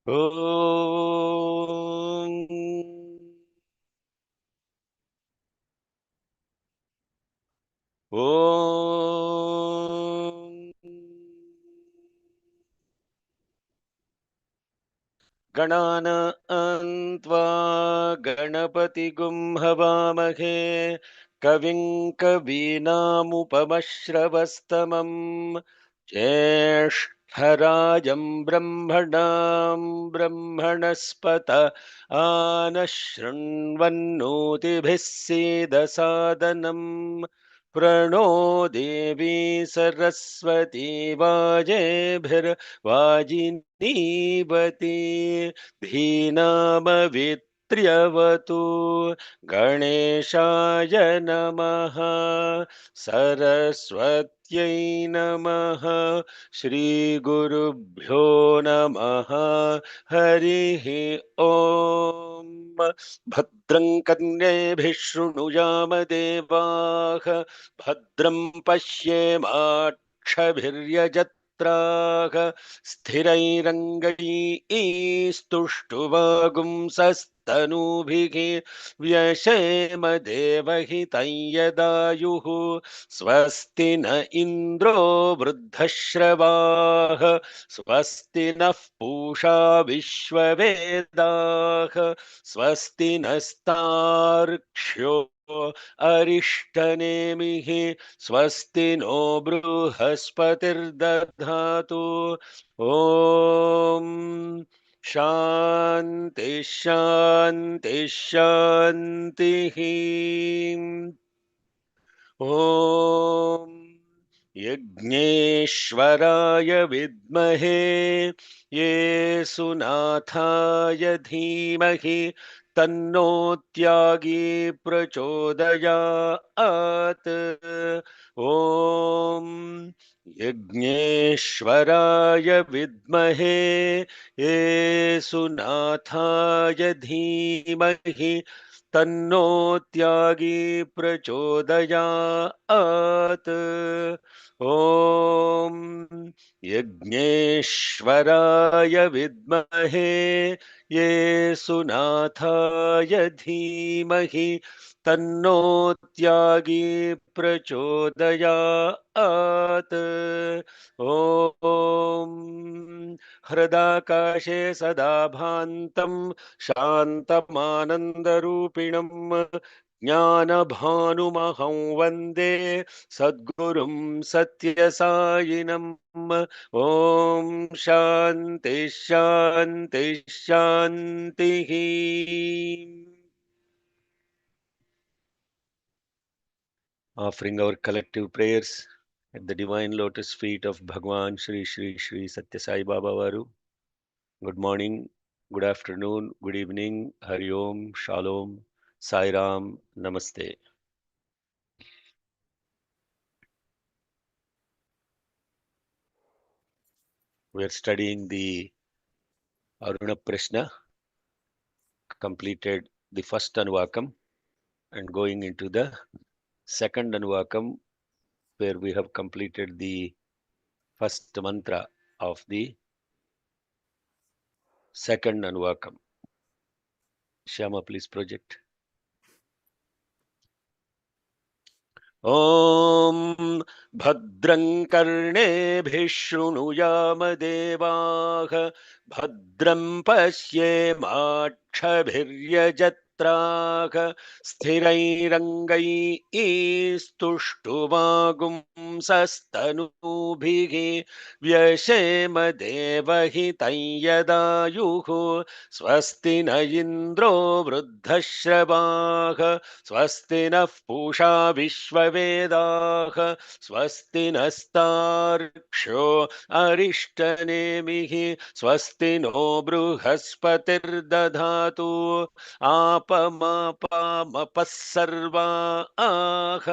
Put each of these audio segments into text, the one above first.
ॐ गणानान्त्वा गणपतिगुं हवामहे कविं कवीनामुपमश्रवस्तमम् ज्येष्ठराजं ब्रह्मणस्पत आनशृण्वन्नोतिभिः सीदसादनम् प्रणो देवी सरस्वती वाजेभिर्वाजिनीवती धीनामवित्र्यवतु गणेशाय नमः सरस्वत्यै नमः श्रीगुरुभ्यो नमः हरिः ॐ भद्रं कर्णेभिः शृणुयाम देवाः भद्रं पश्येमाक्षभिर्यजत्राः स्थिरैरङ्गैस्तुष्टुवागुंसस्तनूभिः व्यशेम देवहितं यदायुः स्वस्ति न इन्द्रो वृद्धश्रवाः स्वस्ति नः पूषा विश्ववेदाः स्वस्ति नस्तार्क्ष्यो अरिष्टनेमिः स्वस्ति नो बृहस्पतिर्दधातु ॐ शान्ति शान्ति शान्तिः ॐ यज्ञेश्वराय विद्महे येसुनाथाय धीमहि तन्नो त्यागी प्रचोदयात् ॐ यज्ञेश्वराय विद्महे येसुनाथाय धीमहि तन्नो त्यागी प्रचोदयात् ॐ यज्ञेश्वराय विद्महे येसुनाथाय धीमहि तन्नो त्यागी प्रचोदयात् ॐ हृदाकाशे सदा भान्तं शान्तमानन्दरूपिणम् ज्ञानभानुमहं वन्दे सद्गुरुं सत्यसायिनम् ॐ शान्ति शान्ति शान्तिः Offering our collective prayers at the divine lotus feet of Bhagwan Shri Shri Shri Satya Sai Baba Varu. Good morning, good afternoon, good evening, Hari Om, Shalom, Sai Ram, Namaste. We are studying the Aruna Prashna, completed the first Anuvakam and going into the second Anuvakam, where we have completed the first mantra of the second Anuvakam. Shyama, please project. ॐ भद्रं कर्णेभिः शृणुयाम देवाः भद्रं पश्येमाक्षभिर्यजत्राः स्थिरैरङ्गैस्तुष्टुवागुंसस्तनूभिः व्यशेम देवहितं यदायुः स्वस्ति न इन्द्रो वृद्धश्रवाः स्वस्ति नः पूषा विश्ववेदाः स्वस्ति नस्तार्क्ष्यो अरिष्टनेमिः स्वस्ति नो बृहस्पतिर्दधातु आपमापामपः सर्वाः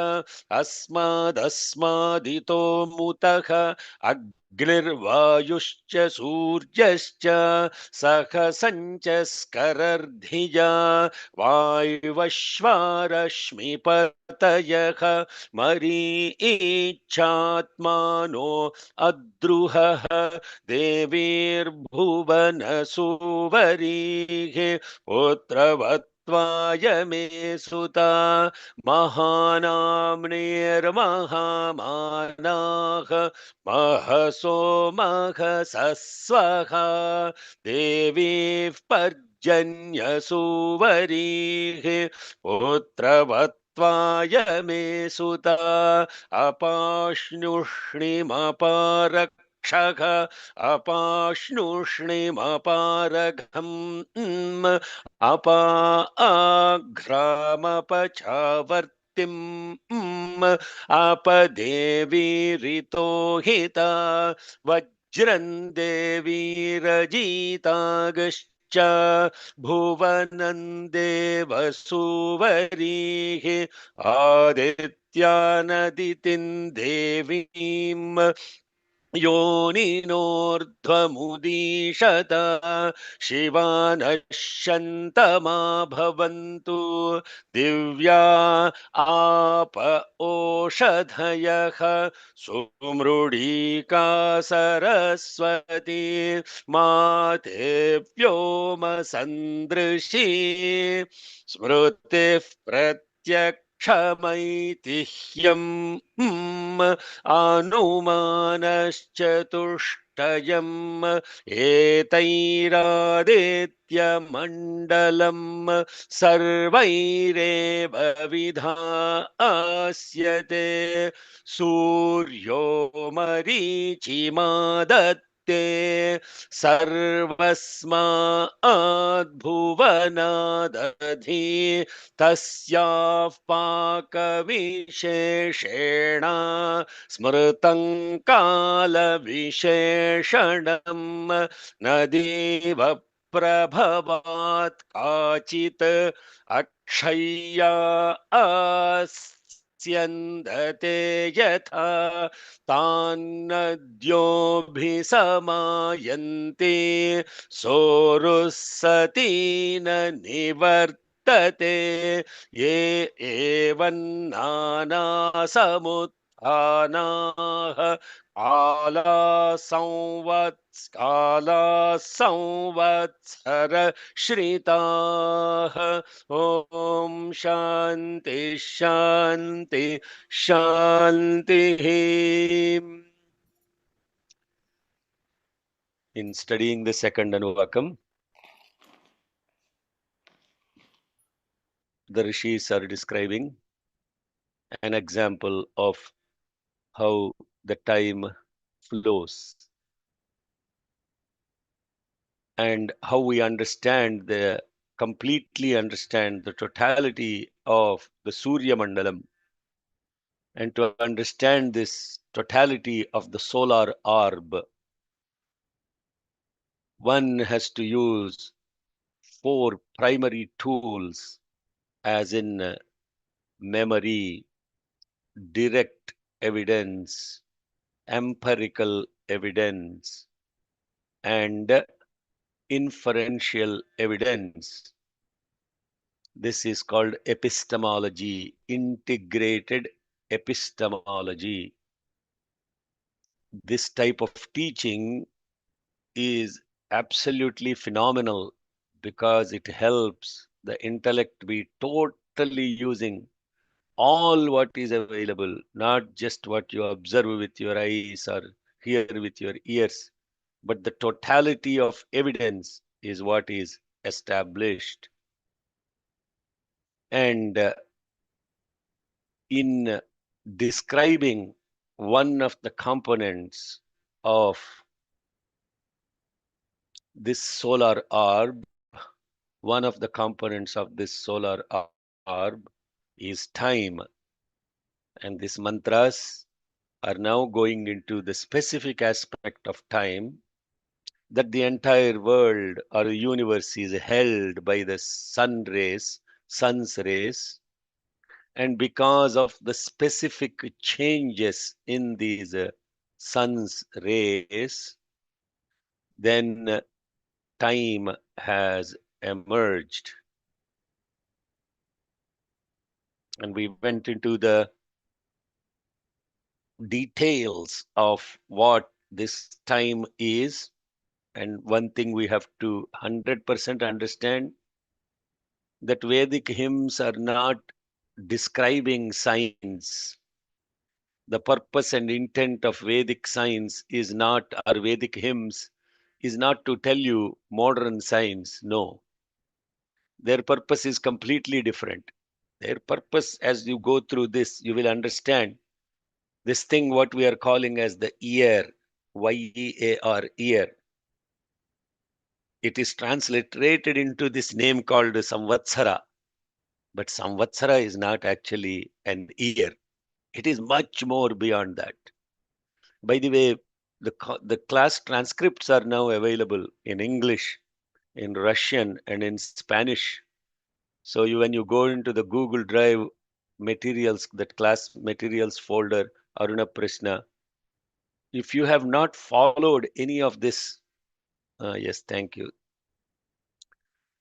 अस्मादस्मादितो मुतः अग्निर्वायुश्च सूर्यश्च सहसञ्च स्करर्धिजा वायुवश्वारश्मिपतयः मरीच्यात्मानो अद्रुहः देवीर्भुवनसुवरीः पुत्रवत्त्वाय मे सुता महानाम्नेर्महामानाः महसो महसस्वः देवीः पर्जन्यसुवरीः पुत्रवत्त्वाय मे सुता अपाश्नुष्णिमपारक्षः अपाश्नुष्णिमपारघम् अपाघ्रामपचावर्तिम् अपदेवीरितो हिता वज्रं देवीरजितागश्च भुवनं देवसुवरीः आदित्यानदितिं देवीम् योनिनोर्ध्वमुदीशत शिवानश्यन्तमा भवन्तु दिव्या आप ओषधयः सुमृडीका सरस्वती मातेव्योमसन्दृशी स्मृतिः प्रत्यक्षमैतिह्यम् अनुमानश्चतुष्टयम् एतैरादित्यमण्डलम् सर्वैरेव विधास्यते सूर्यो मरीचिमादत्ते सर्वस्माद्भुवनादधि तस्याः पाकविशेषेण स्मृतं कालविशेषणं नदीव प्रभवात् काचित् अक्षय्या स्यन्दते यथा तान्नद्योऽभिसमायन्ते सोरुसती न निवर्तते ये एवन्नानासमुत्थानाः काला संवत्सर श्रिताः ॐ शान्ति शान्ति शान्तिः. In studying the second Anuvakam, the rishis are describing an example of how the time flows and how we completely understand the totality of the Surya Mandalam. And to understand this totality of the solar orb, one has to use four primary tools, as in memory, direct evidence, empirical evidence, and inferential evidence. This is called epistemology, integrated epistemology. This type of teaching is absolutely phenomenal because it helps the intellect be totally using all what is available, not just what you observe with your eyes or hear with your ears, but the totality of evidence is what is established. And in describing one of the components of this solar orb, one of the components of this solar orb is time. And these mantras are now going into the specific aspect of time, that the entire world or universe is held by the sun's rays, and because of the specific changes in these sun's rays, then time has emerged. And we went into the details of what this time is. And one thing we have to 100% understand, that Vedic hymns are not describing science. The purpose and intent of Vedic science is not, or Vedic hymns is not to tell you modern science. No, their purpose is completely different. Their purpose, as you go through this, you will understand this thing, what we are calling as the year, Y-E-A-R, year. It is transliterated into this name called Samvatsara. But Samvatsara is not actually an year. It is much more beyond that. By the way, the class transcripts are now available in English, in Russian, and in Spanish. So when you go into the Google Drive materials, that class materials folder, Aruna Prishna, if you have not followed any of this, yes, thank you.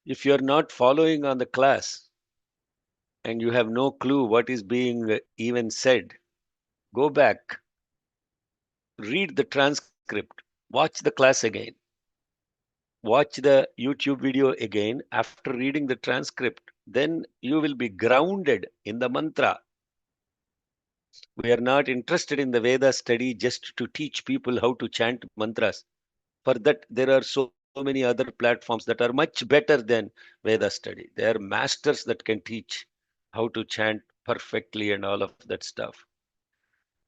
If you are not following on the class and you have no clue what is being even said, go back, read the transcript, watch the class again, watch the YouTube video again. After reading the transcript, then you will be grounded in the mantra. We are not interested in the Veda study just to teach people how to chant mantras. For that, there are so many other platforms that are much better than Veda study. They are masters that can teach how to chant perfectly and all of that stuff.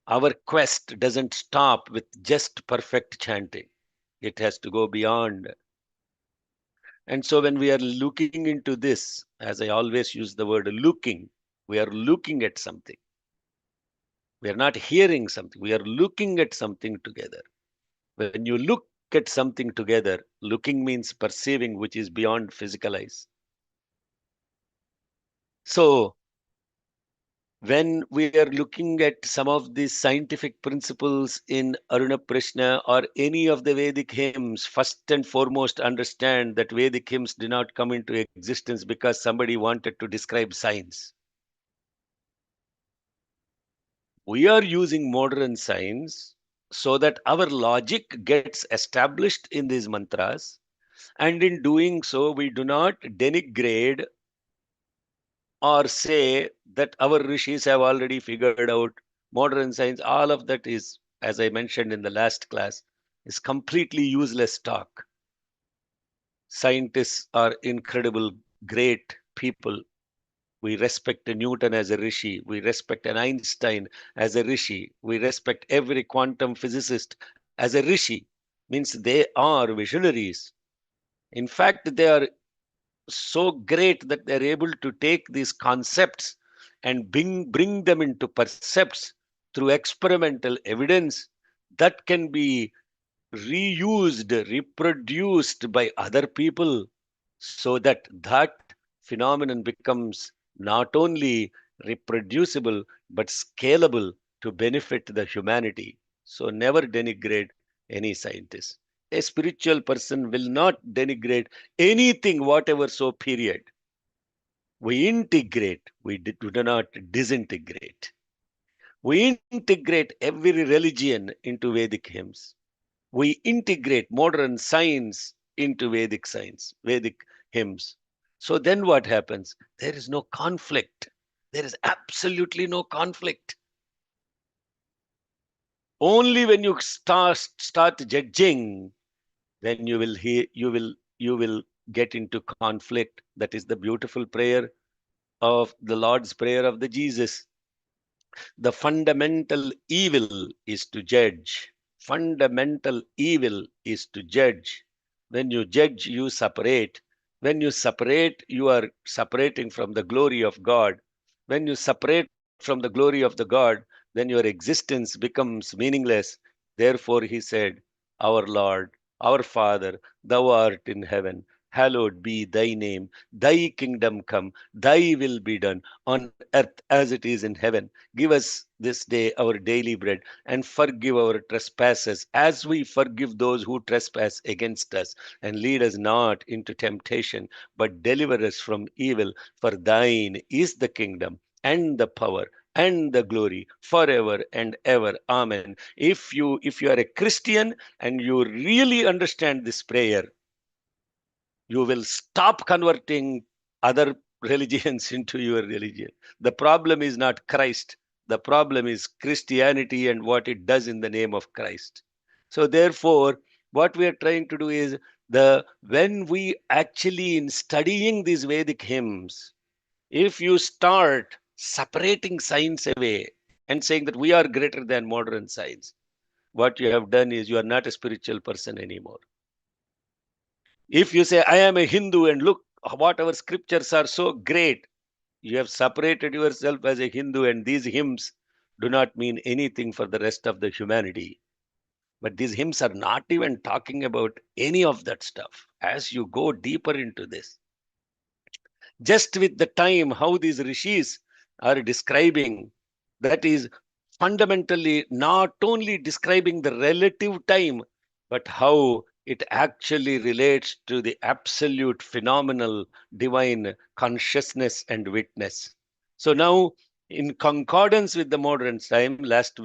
Our quest doesn't stop with just perfect chanting. It has to go beyond. And so when we are looking into this, as I always use the word looking, we are looking at something. We are not hearing something. We are looking at something together. When you look at something together, looking means perceiving, which is beyond physical eyes. So when we are looking at some of these scientific principles in Aruna Prishna or any of the Vedic hymns, first and foremost understand that Vedic hymns did not come into existence because somebody wanted to describe science. We are using modern science so that our logic gets established in these mantras. And in doing so, we do not denigrate or say that our rishis have already figured out modern science. All of that is, as I mentioned in the last class, is completely useless talk. Scientists are incredible, great people. We respect Newton as a rishi. We respect an Einstein as a rishi. We respect every quantum physicist as a rishi. Means they are visionaries. In fact, they are so great that they're able to take these concepts and bring them into percepts through experimental evidence that can be reused, reproduced by other people, so that that phenomenon becomes not only reproducible but scalable to benefit the humanity. So never denigrate any scientist. A spiritual person will not denigrate anything, whatever so period. We integrate, we do not disintegrate. We integrate every religion into Vedic hymns. We integrate modern science into Vedic science, Vedic hymns. So then what happens? There is no conflict. There is absolutely no conflict. Only when you start judging, then you will get into conflict. That is the beautiful prayer of the Lord's Prayer of the Jesus. The fundamental evil is to judge. Fundamental evil is to judge. When you judge, you separate. When you separate, you are separating from the glory of God. When you separate from the glory of the God, then your existence becomes meaningless. Therefore, he said, Our Lord, our Father, thou art in heaven, hallowed be thy name. Thy kingdom come, thy will be done on earth as it is in heaven. Give us this day our daily bread, and forgive our trespasses as we forgive those who trespass against us. And lead us not into temptation, but deliver us from evil. For thine is the kingdom and the power and the glory forever and ever. Amen. If you are a Christian and you really understand this prayer, you will stop converting other religions into your religion. The problem is not Christ. The problem is Christianity and what it does in the name of Christ. So therefore, what we are trying to do is, the when we actually in studying these Vedic hymns, if you start separating science away and saying that we are greater than modern science, what you have done is you are not a spiritual person anymore. If you say, I am a Hindu and look, what our scriptures are so great, you have separated yourself as a Hindu, and these hymns do not mean anything for the rest of the humanity. But these hymns are not even talking about any of that stuff. As you go deeper into this, just with the time, how these rishis are describing, that is fundamentally not only describing the relative time, but how it actually relates to the absolute phenomenal divine consciousness and witness. So now, in concordance with the modern time, last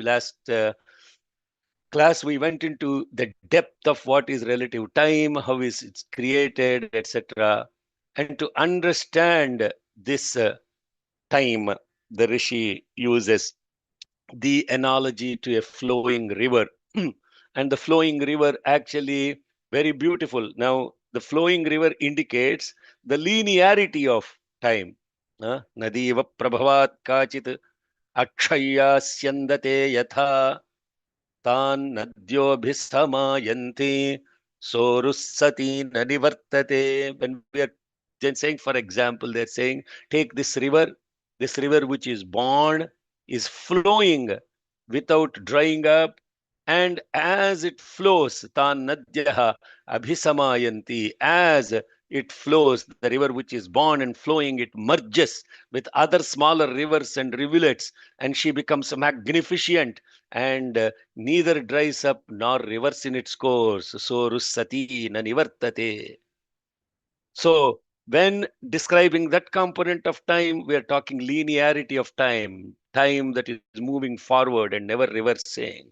class we went into the depth of what is relative time, how is it created, etc. And to understand this time, the rishi uses the analogy to a flowing river. And the flowing river actually very beautiful. Now, the flowing river indicates the linearity of time. Nadiva prabhavat kachit akshaya syandate yatha तान् नद्योभिसमायन्ति sorussati nanivartate. When we are then saying, for example, they're saying, take this river which is born, is flowing without drying up, and as it flows, tan nadyaha abhisamayanti, as it flows, the river which is born and flowing, it merges with other smaller rivers and rivulets, and she becomes magnificent, and neither dries up nor reverse in its course. So russati na nivartate. So when describing that component of time, we are talking linearity of time, time that is moving forward and never reversing.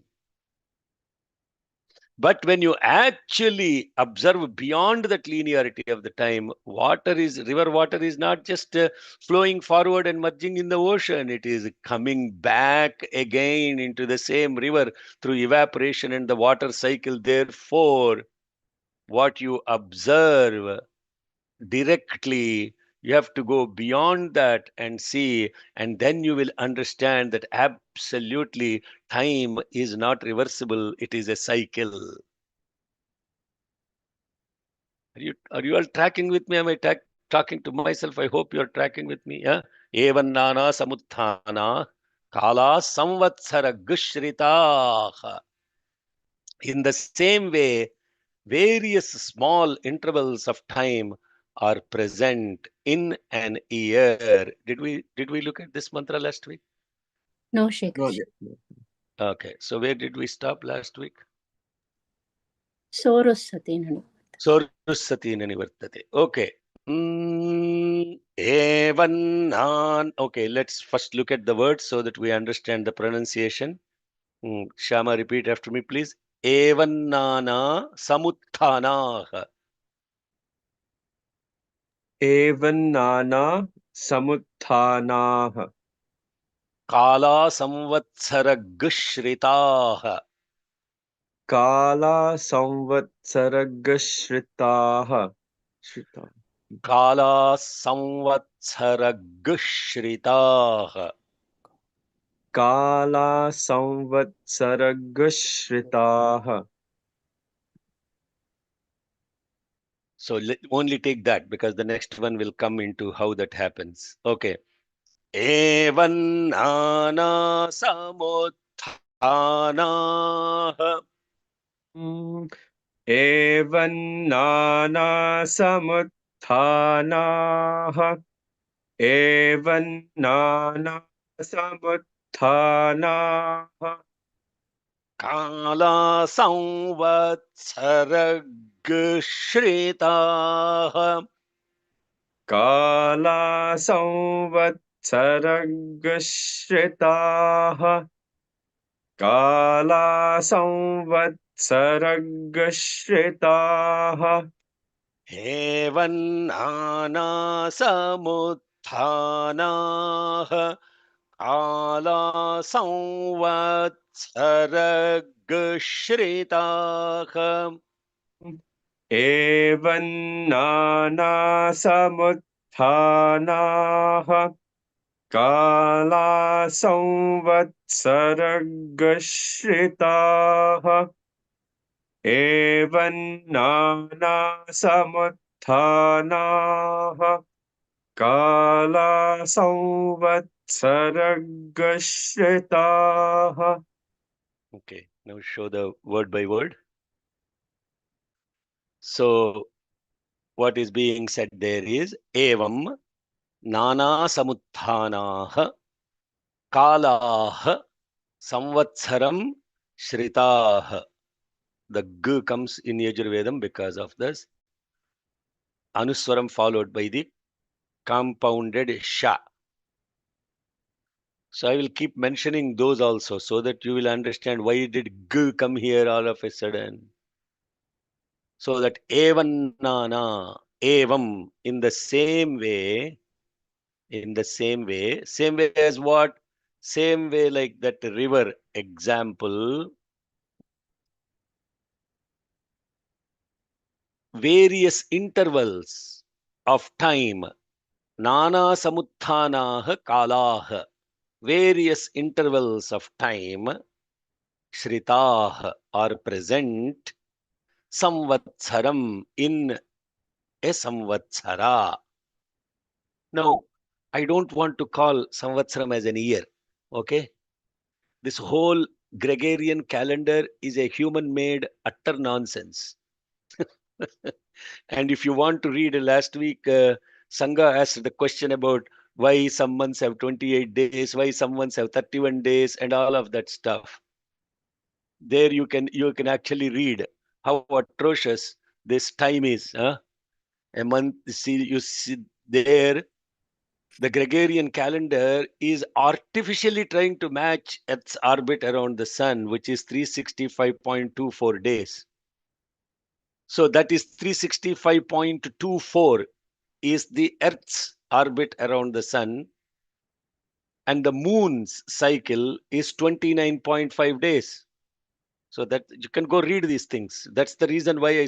But when you actually observe beyond that linearity of the time, river water is not just flowing forward and merging in the ocean. It is coming back again into the same river through evaporation and the water cycle. Therefore, what you observe directly, you have to go beyond that and see, and then you will understand that absolutely time is not reversible. It is a cycle. Are you all tracking with me? Am I talking to myself? I hope you're tracking with me. Yeah. Evannana samuthana kala samvatsara gushritah. In the same way, various small intervals of time are present in an year. Did we look at this mantra last week? No, Shekhar. Okay. So where did we stop last week? Sorussati nanu. Sorussati nanivartate. Okay. Evannan. Okay, let's first look at the words so that we understand the pronunciation. Shama, repeat after me, please. Evannana samutthana. Evannana samutthanaah. Kala samvatsara gushritah. Kala samvatsaragashritah. Kala samvatsara gushritah. Kala samvatsaragashritah. So only take that, because the next one will come into how that happens. Okay. Evannana samutthana. एवं नानासमुत्थानाः एवं नानासमुत्थानाः काला संवत्सरगश्रिताः कालासंवत्सरगश्रिताः कालासंवत्सरगश्रिताः एवन्नानासमुत्थानाः काला संवत्सरगश्रिताः एवं नानासमुत्थानाः कालासंवत्सरगश्रिताः एवं नानासमुत्थानाः कालासंवत्सरगश्रिताः. Okay, now show the word by word. So what is being said there is evam nana samutthanaah kalaah samvatsaram shritah. The g comes in Yajurvedam because of this anuswaram followed by the compounded sha. So I will keep mentioning those also so that you will understand why did g come here all of a sudden. So that evan nana, evam, in the same way as what? Same way like that river example, various intervals of time, nana samutthanaah kalah, various intervals of time, shritah are present, samvatsaram in a samvatsara. Now, I don't want to call samvatsaram as an year, okay? This whole Gregorian calendar is a human-made utter nonsense. And if you want to read last week, Sangha asked the question about why some months have 28 days, why some months have 31 days, and all of that stuff. There you can actually read how atrocious this time is. Huh? A month, you see there, the Gregorian calendar is artificially trying to match Earth's orbit around the sun, which is 365.24 days. So that is 365.24 is the Earth's orbit around the sun, and the moon's cycle is 29.5 days. So that you can go read these things. That's the reason why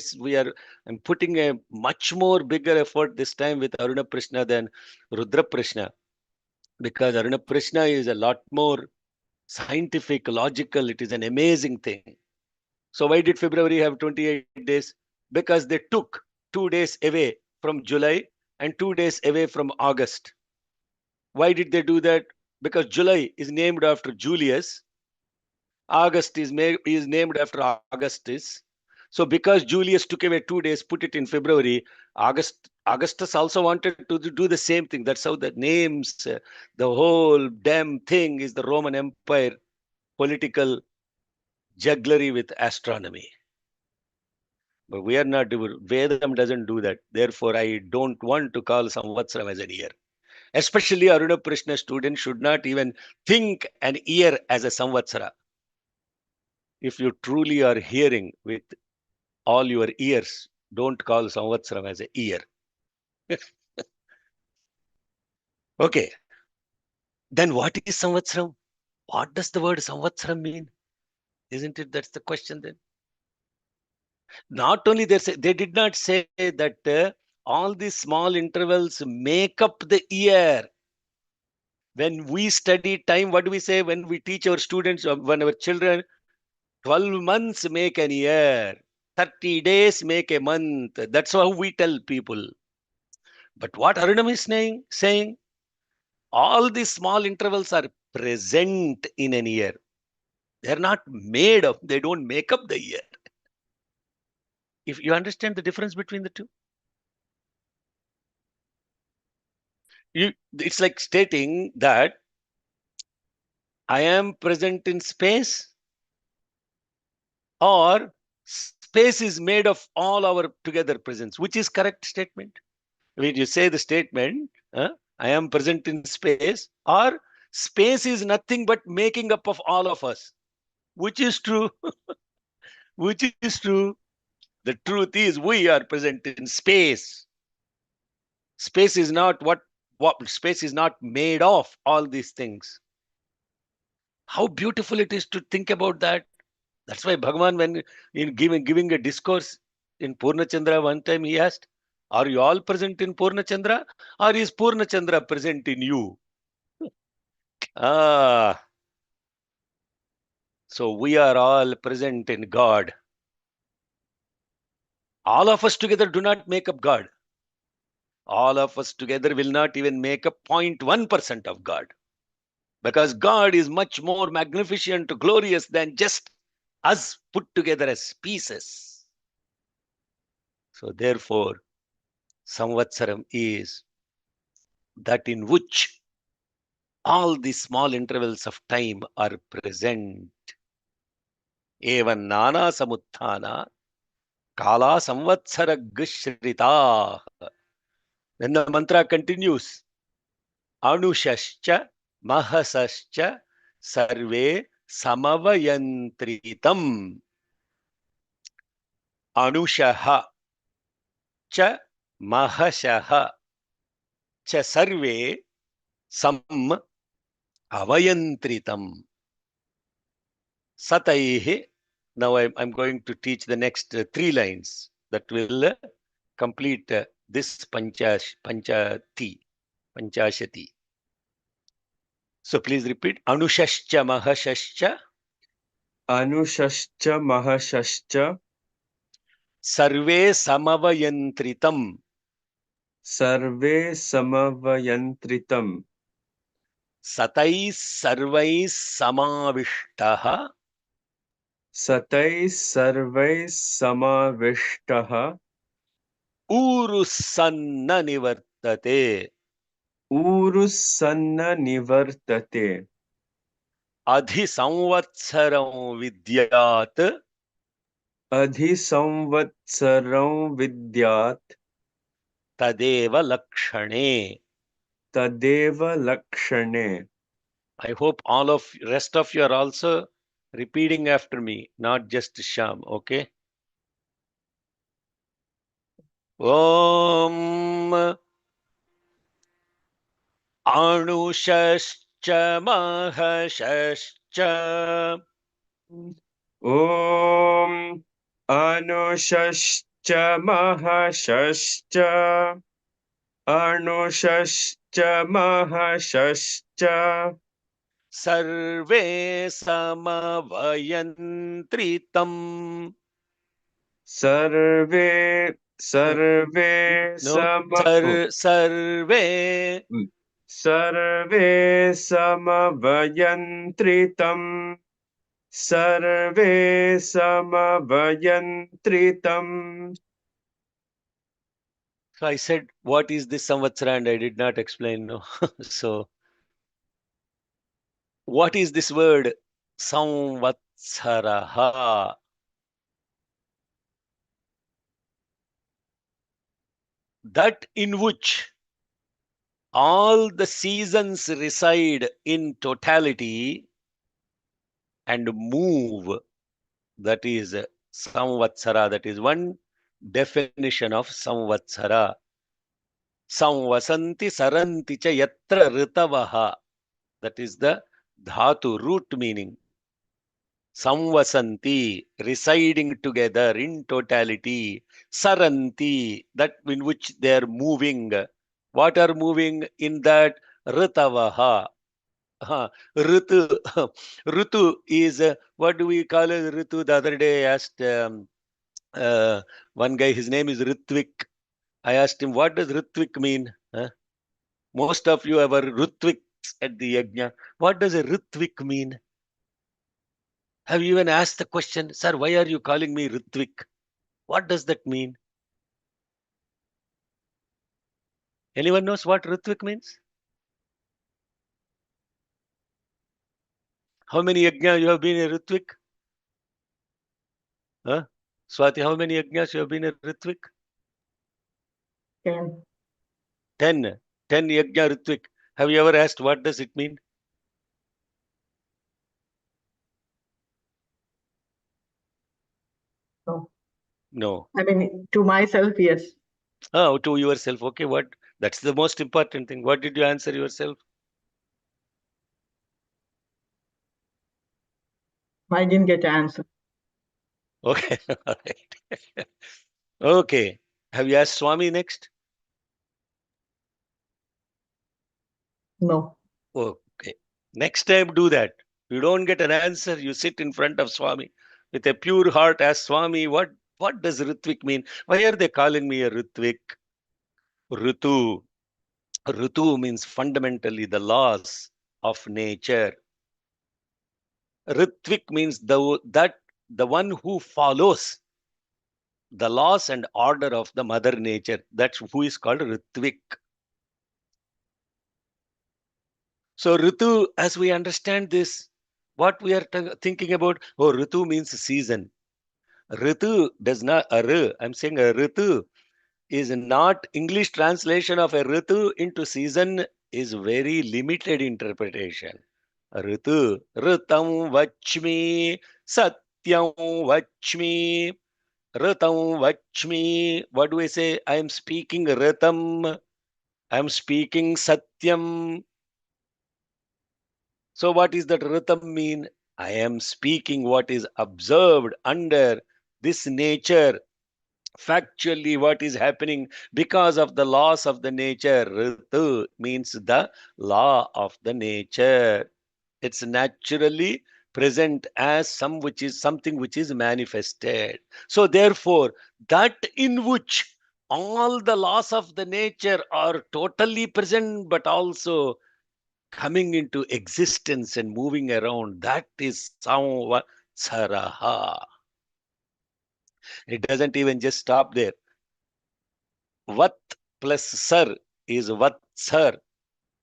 I'm putting a much more bigger effort this time with Aruna Prishna than Rudra Prishna, because Aruna Prishna is a lot more scientific, logical. It is an amazing thing. So why did February have 28 days? Because they took 2 days away from July and 2 days away from August. Why did they do that? Because July is named after Julius. August is named after Augustus. So because Julius took away 2 days, put it in February, Augustus also wanted to do the same thing. That's how the names, the whole damn thing is the Roman Empire political jugglery with astronomy. But we are not doing, Vedam doesn't do that. Therefore, I don't want to call Samvatsaram as a year. Especially Aruna Prishna students should not even think an year as a Samvatsara. If you truly are hearing with all your ears, don't call Samvatsaram as a year. Okay. Then what is Samvatsaram? What does the word Samvatsaram mean? Isn't it? That's the question then. Not only they did not say that all these small intervals make up the year. When we study time, what do we say when we teach our students, when our children, 12 months make an year, 30 days make a month. That's how we tell people. But what Arunam is saying, all these small intervals are present in an year. They're not made up, they don't make up the year. If you understand the difference between the two, it's like stating that I am present in space, or space is made of all our together presence. Which is correct statement? When you say the statement, I am present in space, or space is nothing but making up of all of us. Which is true? Which is true? The truth is we are present in space. Space is not what space is not made of all these things. How beautiful it is to think about that. That's why Bhagavan, when in giving a discourse in Purnachandra, one time he asked, are you all present in Purnachandra, or is Purnachandra present in you? Ah, so we are all present in God. All of us together do not make up God. All of us together will not even make up 0.1% of God. Because God is much more magnificent, glorious than just us put together as pieces. So therefore, Samvatsaram is that in which all these small intervals of time are present. Evan nana samuthana kala samvatsara gushrita. Then the mantra continues. Anushascha mahasascha sarve samavayantritam. Anushaha cha mahashaha cha sarve sam avayantritam. Sataihi. Now I'm going to teach the next 3 lines that will complete this panchashati. So please repeat. Anushascha mahashascha Anushascha mahashascha sarve samavayantritam. sarve samavayantritam. Satai sarvais samavishtaha Satai sarvais samavishtaha urusanna nivartate. urusanna nivartate. Adhi samvatsaram vidyat Adhi samvatsaram vidyat tadeva lakshane. tadeva lakshane. I hope all of rest of you are also repeating after me, not just Sham, okay? Om Anushascha Mahashascha Om Anushascha mahashascha Anushascha mahashascha Sarve Samavayantritam. Sarve Sarve No, Sarve Sarve samavayantritam Sarve samavayantritam. So I said, what is this samvatsara? And I did not explain. No. So what is this word samvatsaraha? That in which all the seasons reside in totality and move. That is samvatsara. That is one definition of samvatsara. Samvasanti saranti cha yatra ritavaha. That is the dhatu root meaning. Samvasanti, residing together in totality. Saranti, that in which they are moving. What are moving in that? Ritavaha. Ritu. Ritu is, what do we call it? Ritu. The other day I asked one guy, his name is Ritvik. I asked him, what does Ritvik mean? Most of you have a Ritviks at the yajna. What does a Ritvik mean? Have you even asked the question, sir, why are you calling me Ritvik? What does that mean? Anyone knows what Ritvik means? How many yajna you have been a Ritvik? Huh? Swati, how many yajnas you have been a Ritvik? 10. 10. 10 yajna Ritvik. Have you ever asked what does it mean? No. No. I mean, to myself, yes. Oh, to yourself. Okay, what? That's the most important thing. What did you answer yourself? I didn't get an answer. Okay, all right. Okay. Have you asked Swami next? No. Okay. Next time do that. You don't get an answer, you sit in front of Swami with a pure heart, ask Swami, what does Ritvik mean? Why are they calling me a Ritvik? Ritu. Ritu means fundamentally the laws of nature. Ritvik means the one who follows the laws and order of the mother nature. That's who is called Ritvik. So Ritu, as we understand this, what we are thinking about, oh, Ritu means season. Ritu does not, I'm saying a Ritu is not English translation of a Ritu into season is very limited interpretation. Ritu, Ritam Vachmi, Satyam Vachmi, Ritam Vachmi. What do I say? I am speaking Ritam, I am speaking Satyam. So what is that Ritam mean? I am speaking what is observed under this nature, factually what is happening because of the laws of the nature. Ritu means the law of the nature. It's naturally present as something which is manifested. So therefore, that in which all the laws of the nature are totally present, but also coming into existence and moving around, that is samvatsaraha. It doesn't even just stop there. Vat plus sar is vatsar.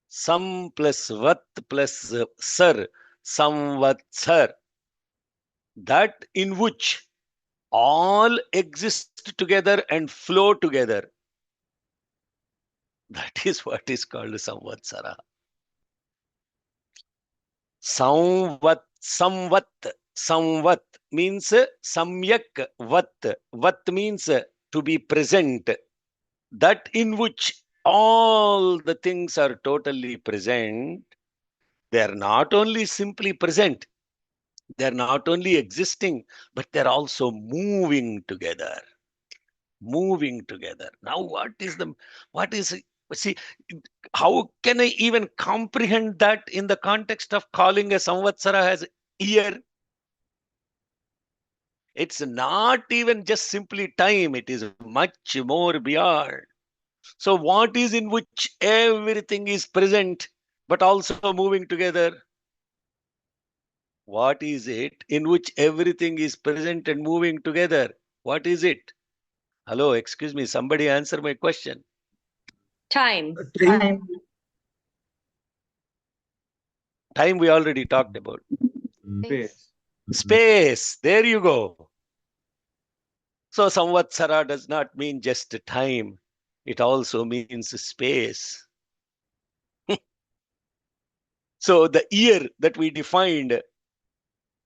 Sam plus vat plus sar, samvatsar. That in which all exist together and flow together. That is what is called samvatsara. Samvat. Samvat means samyak vat. Vat means to be present. That in which all the things are totally present. They are not only simply present, they are not only existing, but they're also moving together. Moving together. Now, what is, see, how can I even comprehend that in the context of calling a samvatsara as year? It's not even just simply time, it is much more beyond. So, what is in which everything is present but also moving together? What is it in which everything is present and moving together? What is it? Hello, excuse me, somebody answer my question. Time. Time. Time we already talked about. Space. Space, there you go. So samvatsara does not mean just time. It also means space. So the year that we defined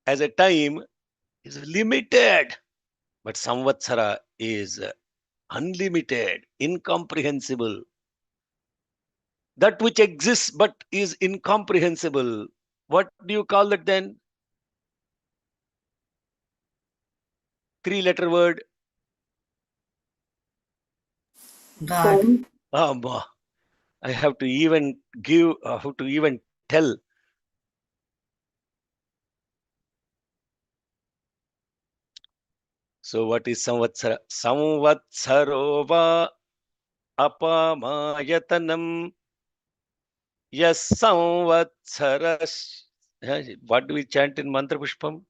as a time is limited, but samvatsara is unlimited, incomprehensible. That which exists but is incomprehensible. What do you call it then? 3-letter word. God. I have to even tell. So what is samvatsara? Samvatsaro va apamayatanam yas samvatsaras. What do we chant in Mantra Pushpam?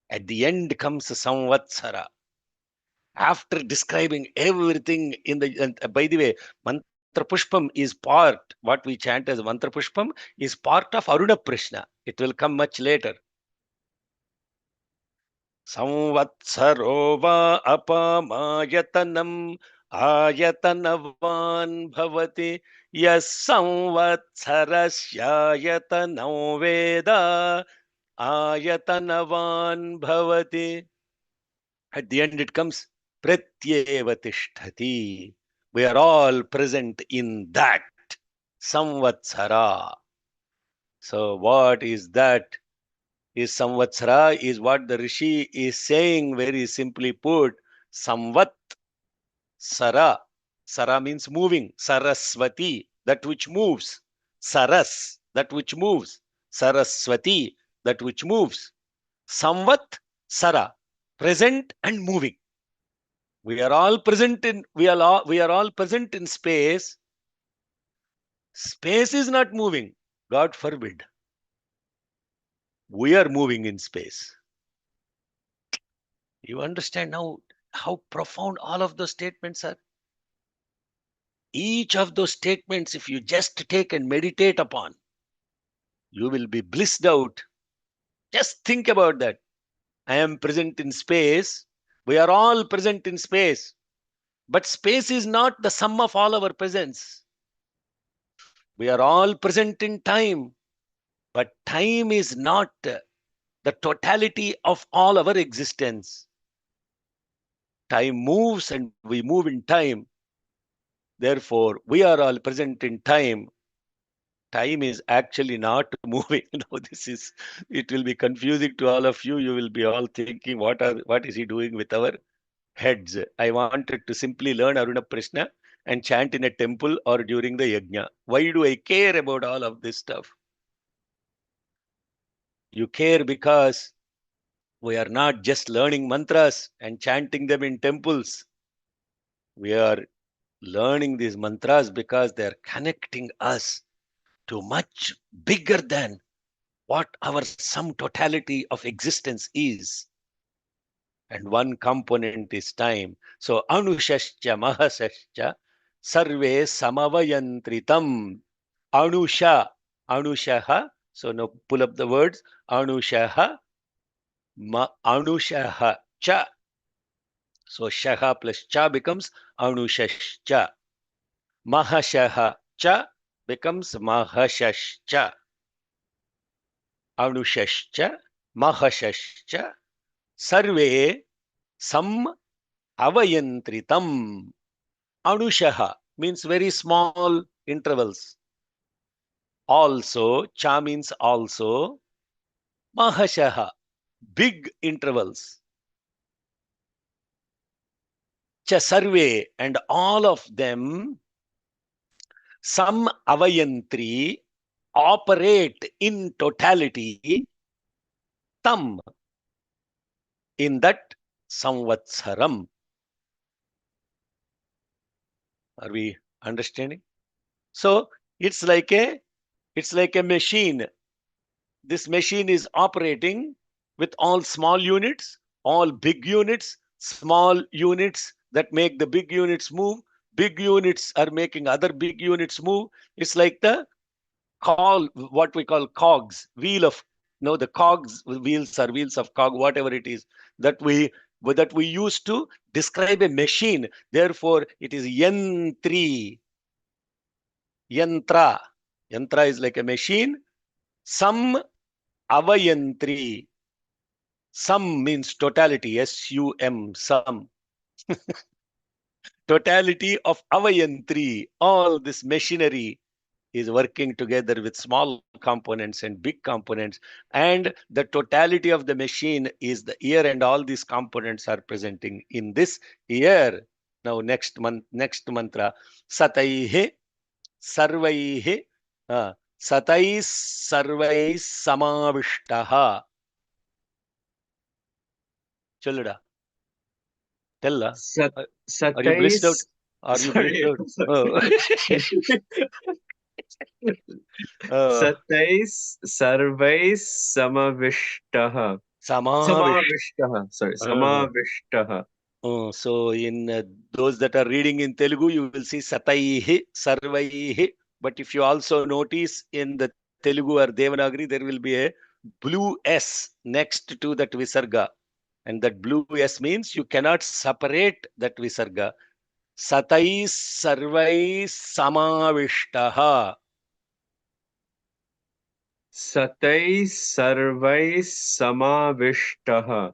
At the end comes samvatsara. After describing everything in the, and by the way, Mantra Pushpam is part, what we chant as Mantra Pushpam is part of Aruna Prishna. It will come much later. Samvatsaro va apamayatanam ayatanavan bhavati yas samvatsarasyayatanam veda ayatanavan bhavati. At the end it comes pratyeva tishtati. We are all present in that samvatsara. So what is that? Is samvatsara is what the Rishi is saying, very simply put. Samvat sara. Sara means moving. Saraswati, that which moves. Saras, that which moves. Saraswati, that which moves. Samvat sara, present and moving. We are all present in we are all present in space. Space is not moving. God forbid. We are moving in space. You understand now how profound all of those statements are? Each of those statements, if you just take and meditate upon, you will be blissed out. Just think about that. I am present in space. We are all present in space. But space is not the sum of all our presence. We are all present in time. But time is not the totality of all our existence. Time moves and we move in time. Therefore, we are all present in time. Time is actually not moving. Now, it will be confusing to all of you. You will be all thinking, what is he doing with our heads? I wanted to simply learn Aruna Prishna and chant in a temple or during the yajna. Why do I care about all of this stuff? You care because we are not just learning mantras and chanting them in temples. We are learning these mantras because they are connecting us to much bigger than what our sum totality of existence is. And one component is time. So anushascha mahasascha sarve samavayantritam. Anushaha. So now pull up the words. Anushaha anushaha cha. So shaha plus cha becomes anushascha. Mahashaha cha becomes mahashascha. Anushascha, mahashascha, sarve sam avayantritam. Anushaha means very small intervals. Also, cha means also. Mahashaha, big intervals. Cha sarve, and all of them, sam avayantri, operate in totality, tam, in that samvatsaram. Are we understanding? So it's like a machine. This machine is operating with all small units, all big units, small units that make the big units move. Big units are making other big units move. It's like the what we call cogs, the cogs, wheels or wheels of cog, whatever it is that we use to describe a machine. Therefore, it is yantri. Yantra. Yantra is like a machine. Sam avayantri. Sum means totality. S-U-M, sum. Totality of avayantri. All this machinery is working together with small components and big components. And the totality of the machine is the ear, and all these components are presenting in this ear. Now, next mantra. Sataihe sarvaihe. Satais sarvais samavishtaha. Challuda. Tell. Are you blissed out? Are you blissed out? Oh. Satais sarvais samavishtaha. Samavishtaha. Sorry, samavishtaha. So in those that are reading in Telugu, you will see Sataihi, Sarvaihi. But if you also notice in the Telugu or Devanagari, there will be a blue S next to that Visarga. And that blue S means you cannot separate that Visarga. Satai Sarvai Samavishtaha. Satai Sarvai Samavishtaha.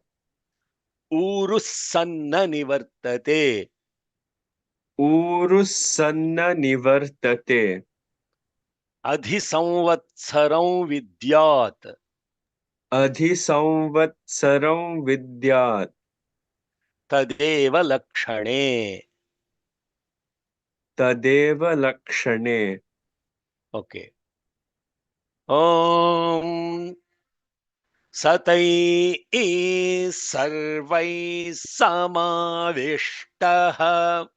Urusanna Nivartate. Urusanna Nivartate. Adhisamvatsaram Vidyat. Adhisamvatsaram Vidyat. Tadeva Lakshane. Tadeva Lakshane. Okay. Om Satai Sarvai Samavishtaha.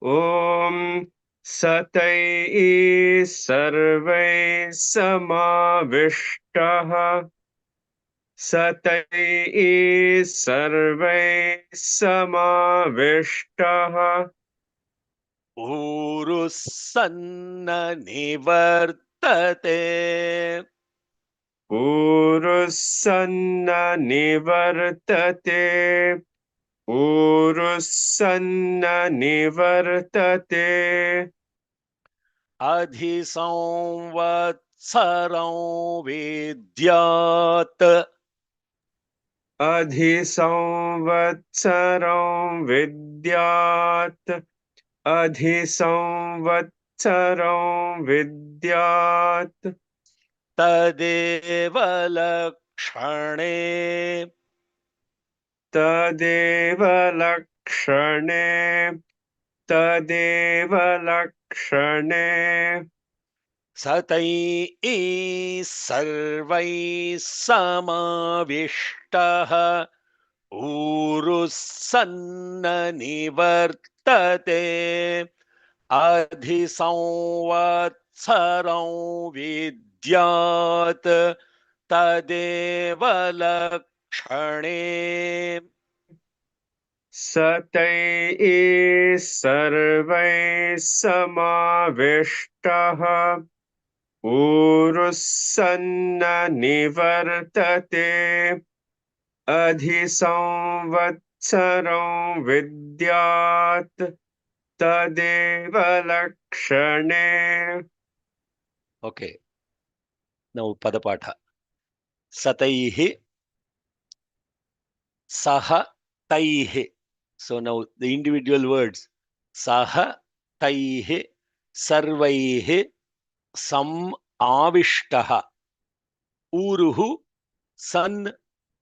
Om Satai Sarvai Samavishtaha. Satai Sarvai Samavishtaha. Urusanna Nivartate. Urusanna Nivartate. Urusanna Nivartate. Adhisamvatsaram Vidyat. Adhisamvatsaram Vidyat. Adhisamvatsaram Vidyat. Tadeva Lakshane. Tadeva Lakshane. Tadeva Lakshane. Satai Sarvai Samavishtaha. Urusanna Nivartate. Adhisamvatsaram Vidyat. Tadeva Lakshane. Satai Sarvai Samavishtaha. Urusanna Nivartate. Adhisamvatsaram Vidyat. Tadeva Lakshane. Okay. Now Padapatha. Sataihi. Saha Taihi. So now the individual words. Saha Taihi. Sarvaihi. Sam Avishtaha. Uruhu San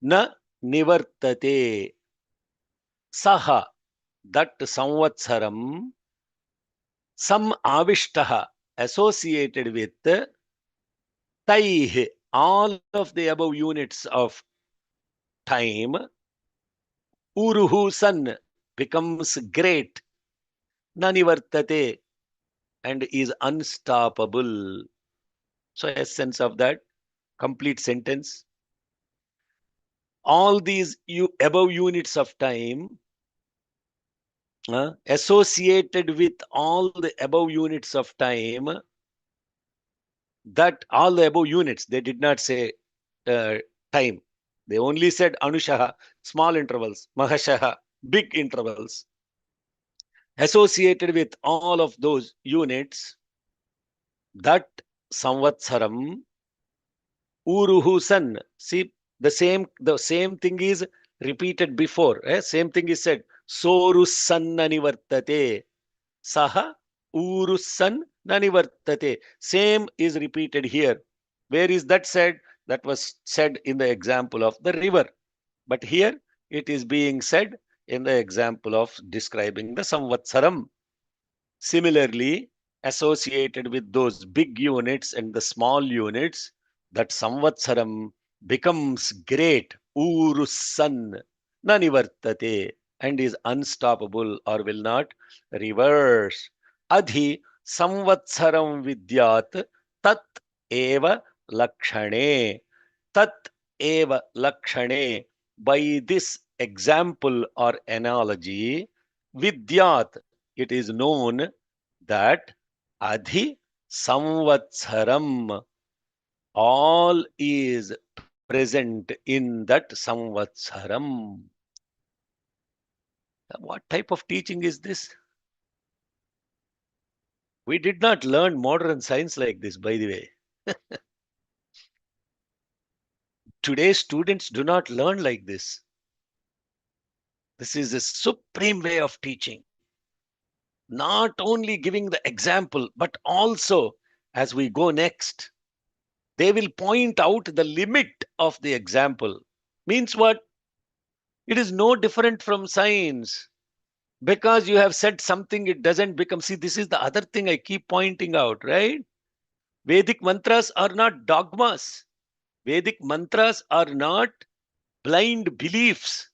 Na Nivartate. Saha. That Samvatsaram. Sam Avishtaha. Associated with Taihi. All of the above units of time. Uruhu San becomes great. Nanivartate. And is unstoppable. So essence of that complete sentence. All these above units of time associated with all the above units of time, that all the above units, they did not say time. They only said Anushaha, small intervals, Mahashaha, big intervals. Associated with all of those units, that Samvatsaram, Uruhu San. See, the same thing is repeated before. Same thing is said. Sorusanna Nivartate. Saha Urusan Nanivartate. Same is repeated here. Where is that said? That was said in the example of the river. But here it is being said in the example of describing the Samvatsaram. Similarly, associated with those big units and the small units, that Samvatsaram becomes great, Urusan Nanivartate, and is unstoppable or will not reverse. Adhi Samvatsaram Vidyat Tat Eva Lakshane. Tat Eva Lakshane. By this example or analogy, vidyat, it is known that adhi samvatsaram, all is present in that samvatsaram. What type of teaching is this? We did not learn modern science like this, by the way. Today's students do not learn like this. This is a supreme way of teaching. Not only giving the example, but also as we go next, they will point out the limit of the example. Means what? It is no different from science. Because you have said something, it doesn't become. See, this is the other thing I keep pointing out, right? Vedic mantras are not dogmas. Vedic mantras are not blind beliefs.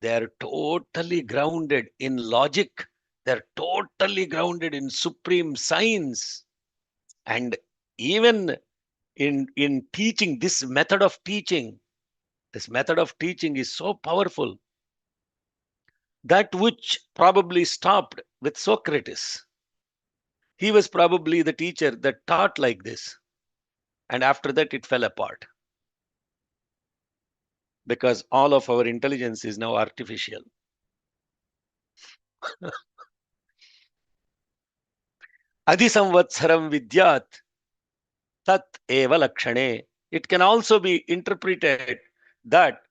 They are totally grounded in logic. They're totally grounded in supreme science. And even in teaching, this method of teaching is so powerful. That which probably stopped with Socrates. He was probably the teacher that taught like this. And after that, it fell apart. Because all of our intelligence is now artificial. Adhisamvatsaram vidyat tat eva lakshane. It can also be interpreted that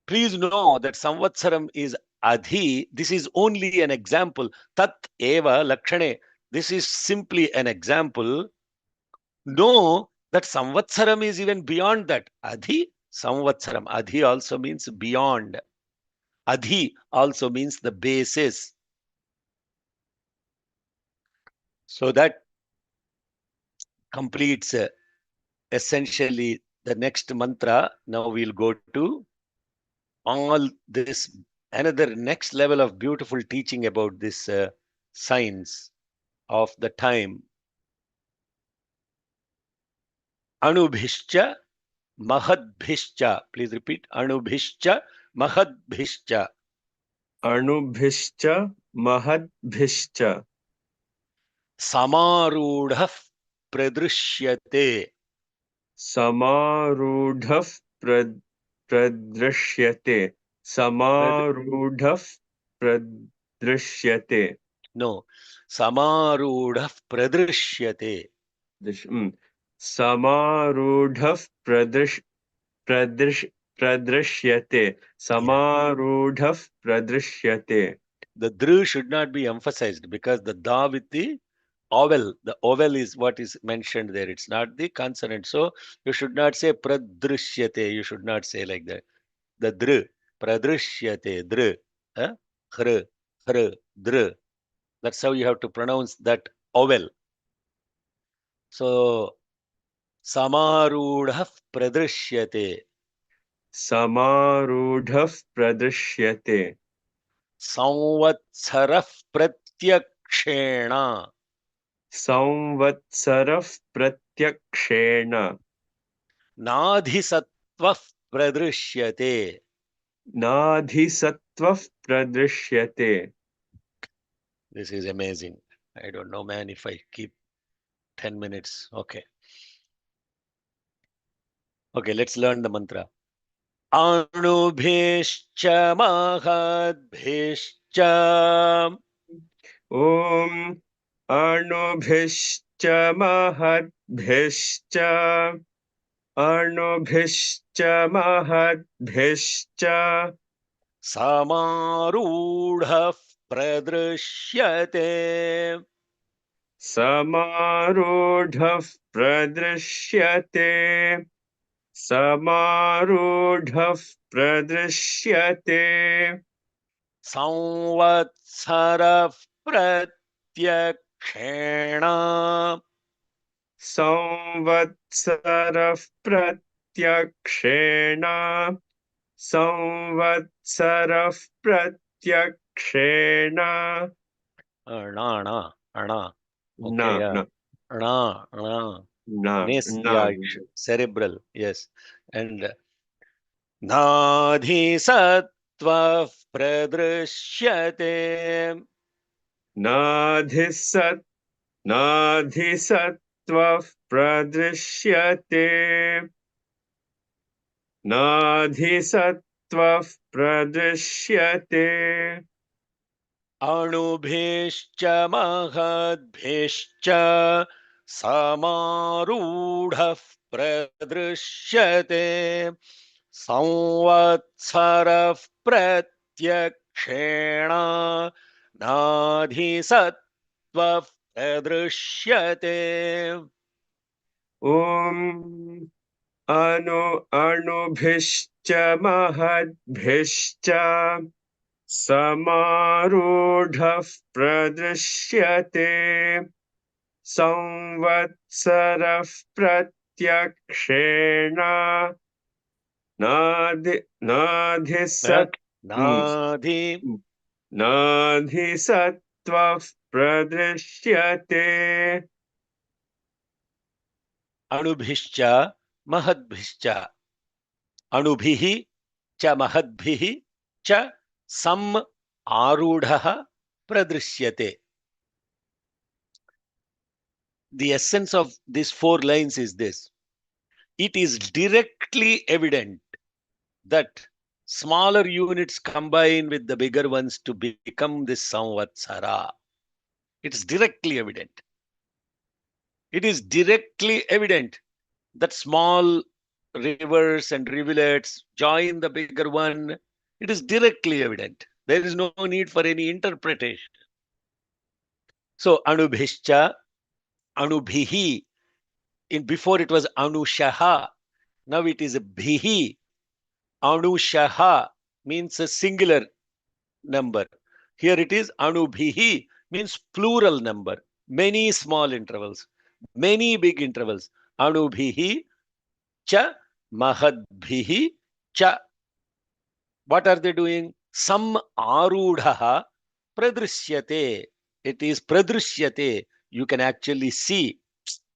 please know that samvatsaram is adhi. This is only an example. Tat eva lakshane. This is simply an example. Know that samvatsaram is even beyond that. Adhi samvatsaram. Adhi also means beyond. Adhi also means the basis. So that completes essentially the next mantra. Now we'll go to all this, another next level of beautiful teaching about this science of the time. Anubhishcha mahadbhishcha. Please repeat. Anubhishcha mahadbhishcha. Anubhishcha mahadbhishcha. Samarudha pradrishyate. Samarudhav pradrishyate. Samarudhav pradrishyate. No. Samarudha pradrishyate. Samarudhav pradrishyate. Samarudhav pradrishyate. The dru should not be emphasized because the da with the vowel is what is mentioned there. It's not the consonant. So you should not say pradrishyate. You should not say like that. The dru, pradrishyate, dru, khr, dru. That's how you have to pronounce that vowel. So samarudha pradrishyate. Samarudhav pradrishyate. Samvatsara pratyakshena. Samvatsarav pratyakshena. Nadhisattva pradrishyate. Nadhisattva pradrishyate. This is amazing. I don't know, man, if I keep 10 minutes. Okay. Okay, let's learn the mantra. Anubhishcha mahadbhishcha. Om Anubhishcha mahadbhishcha. Anubhishcha mahadbhishcha. Samarudha pradrishyate. Samarudhav pradrishyate. Samarudhav pradrishyate. Samvatsara pratyakshena. Samvatsara pratyakshena. Samvatsara pratyakshena. Ana. Okay, Na, yeah. na, Na. na, Yes, na. yeah, cerebral, yes. And नाधिसत्त्वः प्रदृश्यते नाधिसत्त्वः प्रदृश्यते नाधिसत्त्वः प्रदृश्यते अणुभिश्च महद्भिश्च समारूढः प्रदृश्यते संवत्सरः प्रत्यक्षेण नाधिसत्त्वः प्रदृश्यते अणुभिश्च महद्भिश्च समारूढः प्रदृश्यते संवत्सरः प्रत्यक्षेण नाधिसत्त्वः प्रदृश्यते अणुभिश्च महद्भिश्च अणुभिः च महद्भिः च सम आरूढः प्रदृश्यते. The essence of these 4 lines is this. It is directly evident that smaller units combine with the bigger ones to become this samvatsara. It's directly evident. It is directly evident that small rivers and rivulets join the bigger one. It is directly evident. There is no need for any interpretation. So, anubhischa, anubhihi. Before it was anushaha. Now it is bhihi. Anushaha means a singular number. Here it is anubhihi means plural number. Many small intervals. Many big intervals. Anubhihi cha mahadbhihi cha. What are they doing? Sam arudhaha pradrishyate. It is pradrishyate. You can actually see.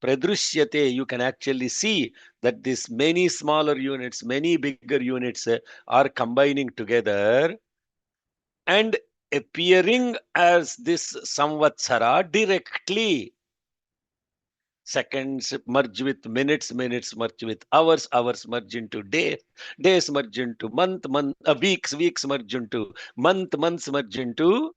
Pradrishyate. You can actually see that these many smaller units, many bigger units are combining together and appearing as this samvatsara directly. Seconds merge with minutes, minutes merge with hours, hours merge into days, days merge into month, weeks, weeks merge into month, months merge into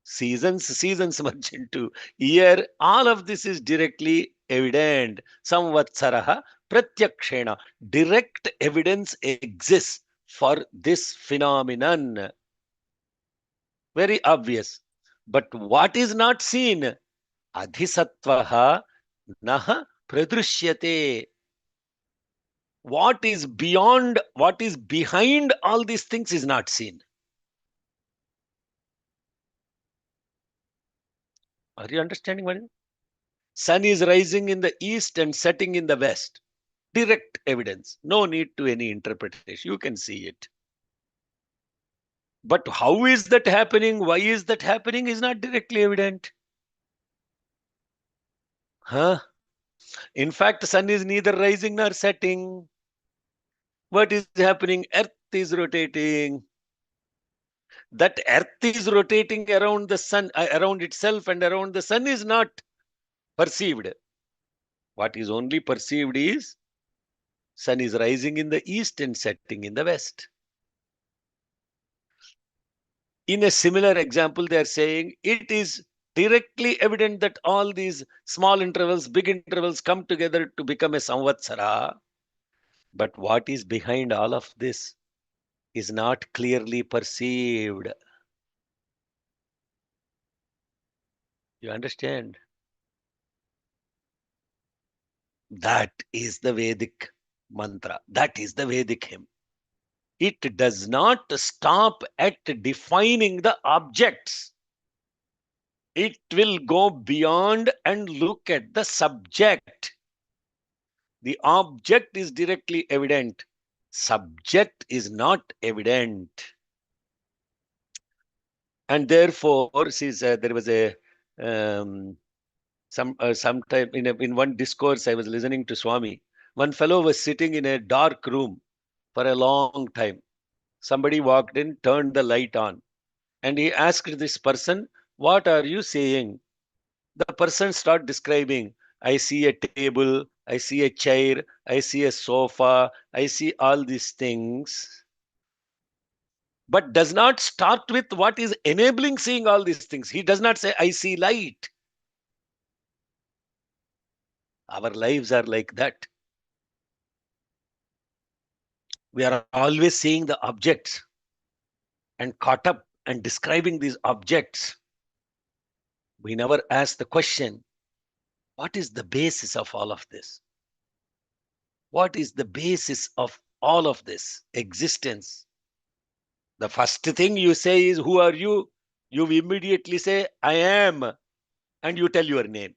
seasons, seasons merge into year. All of this is directly evident. Samvatsaraha pratyakshena. Direct evidence exists for this phenomenon. Very obvious. But what is not seen? Adhisattvaha naha pradrishyate. What is beyond, what is behind all these things is not seen. Are you understanding what I mean? Sun is rising in the east and setting in the west. Direct evidence. No need to any interpretation. You can see it. But how is that happening? Why is that happening is not directly evident. Huh? In fact, sun is neither rising nor setting. What is happening? Earth is rotating. That earth is rotating around the sun, around itself and around the sun is not perceived. What is only perceived is sun is rising in the east and setting in the west. In a similar example, they are saying it is directly evident that all these small intervals, big intervals come together to become a samvatsara. But what is behind all of this is not clearly perceived. You understand? That is the Vedic mantra. That is the Vedic hymn. It does not stop at defining the objects. It will go beyond and look at the subject. The object is directly evident. Subject is not evident. And therefore, there was a sometime in one discourse I was listening to Swami. One fellow was sitting in a dark room for a long time. Somebody walked in, turned the light on, and he asked this person, "What are you saying?" The person started describing, "I see a table, I see a chair, I see a sofa, I see all these things." But does not start with what is enabling seeing all these things. He does not say, "I see light." Our lives are like that. We are always seeing the objects and caught up and describing these objects. We never ask the question, what is the basis of all of this? What is the basis of all of this existence? The first thing you say is, "Who are you?" You immediately say, "I am," and you tell your name.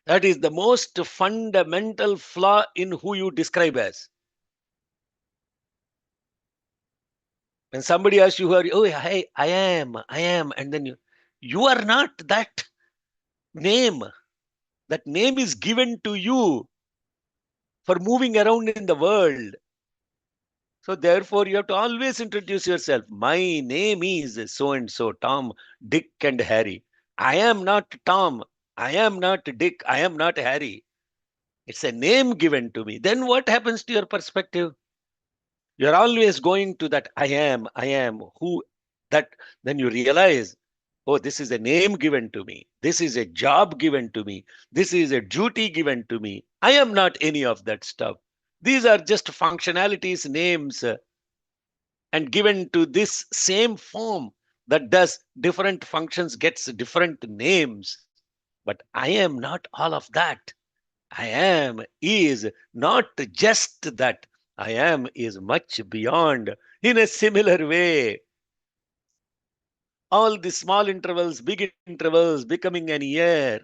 That is the most fundamental flaw in who you describe as. When somebody asks you, "Who are you?" "Oh, hey, I am," and then you are not that name. That name is given to you for moving around in the world. So therefore, you have to always introduce yourself. "My name is so and so, Tom, Dick, and Harry." I am not Tom. I am not Dick. I am not Harry. It's a name given to me. Then what happens to your perspective? You're always going to that I am, who, that. Then you realize, oh, this is a name given to me. This is a job given to me. This is a duty given to me. I am not any of that stuff. These are just functionalities, names, and given to this same form that does different functions, gets different names. But I am not all of that. I am is not just that. I am is much beyond. In a similar way, all the small intervals, big intervals becoming an year,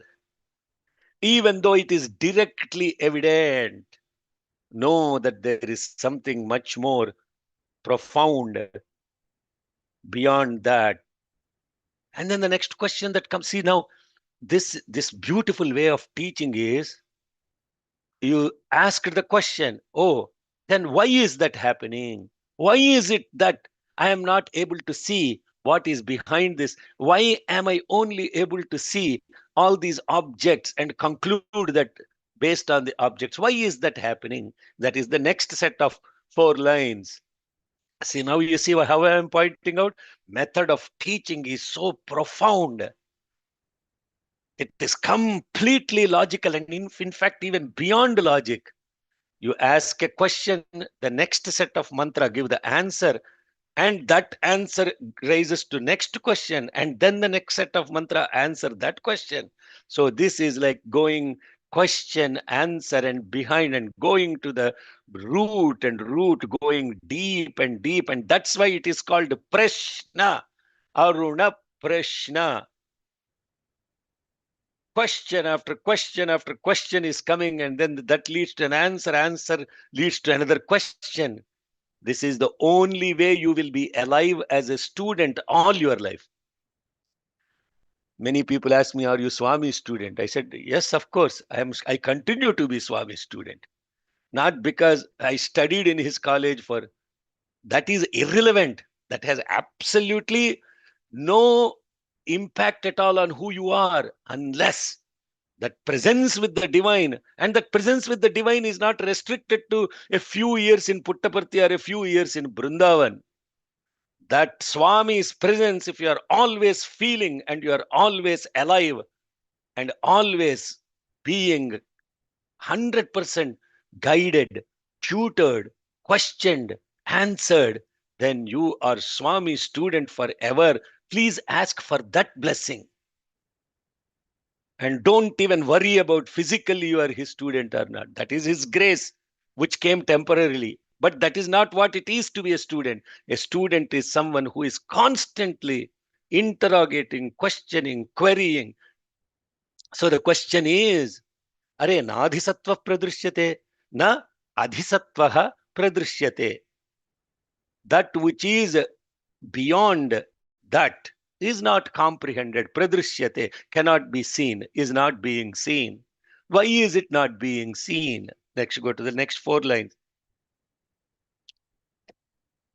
even though it is directly evident, know that there is something much more profound beyond that. And then the next question that comes, see now, this beautiful way of teaching is, you asked the question, oh, then why is that happening? Why is it that I am not able to see what is behind this? Why am I only able to see all these objects and conclude that based on the objects? Why is that happening? That is the next set of 4 lines. See, now you see how I am pointing out. Method of teaching is so profound. It is completely logical and in fact, even beyond logic. You ask a question, the next set of mantra give the answer, and that answer raises to next question, and then the next set of mantra answer that question. So this is like going question, answer, and behind, and going to the root, and root going deep and deep, and that's why it is called Prashna, Aruna Prashna. Question after question after question is coming, and then that leads to an answer. Answer leads to another question. This is the only way you will be alive as a student all your life. Many people ask me, "Are you Swami student?" I said, yes, of course. I continue to be Swami student. Not because I studied in his college for, that is irrelevant. That has absolutely no impact at all on who you are, unless that presence with the divine, and that presence with the divine is not restricted to a few years in Puttaparthi or a few years in Brindavan. That Swami's presence, if you are always feeling and you are always alive and always being 100% guided, tutored, questioned, answered, then you are Swami student forever. Please ask for that blessing. And don't even worry about physically you are his student or not. That is his grace, which came temporarily. But that is not what it is to be a student. A student is someone who is constantly interrogating, questioning, querying. So the question is, Are na adhisattva pradrishyate, na adhisattvaha pradrishyate. That which is beyond that is not comprehended. Pradrishyate, cannot be seen, is not being seen. Why is it not being seen? Next, go to the next 4 lines.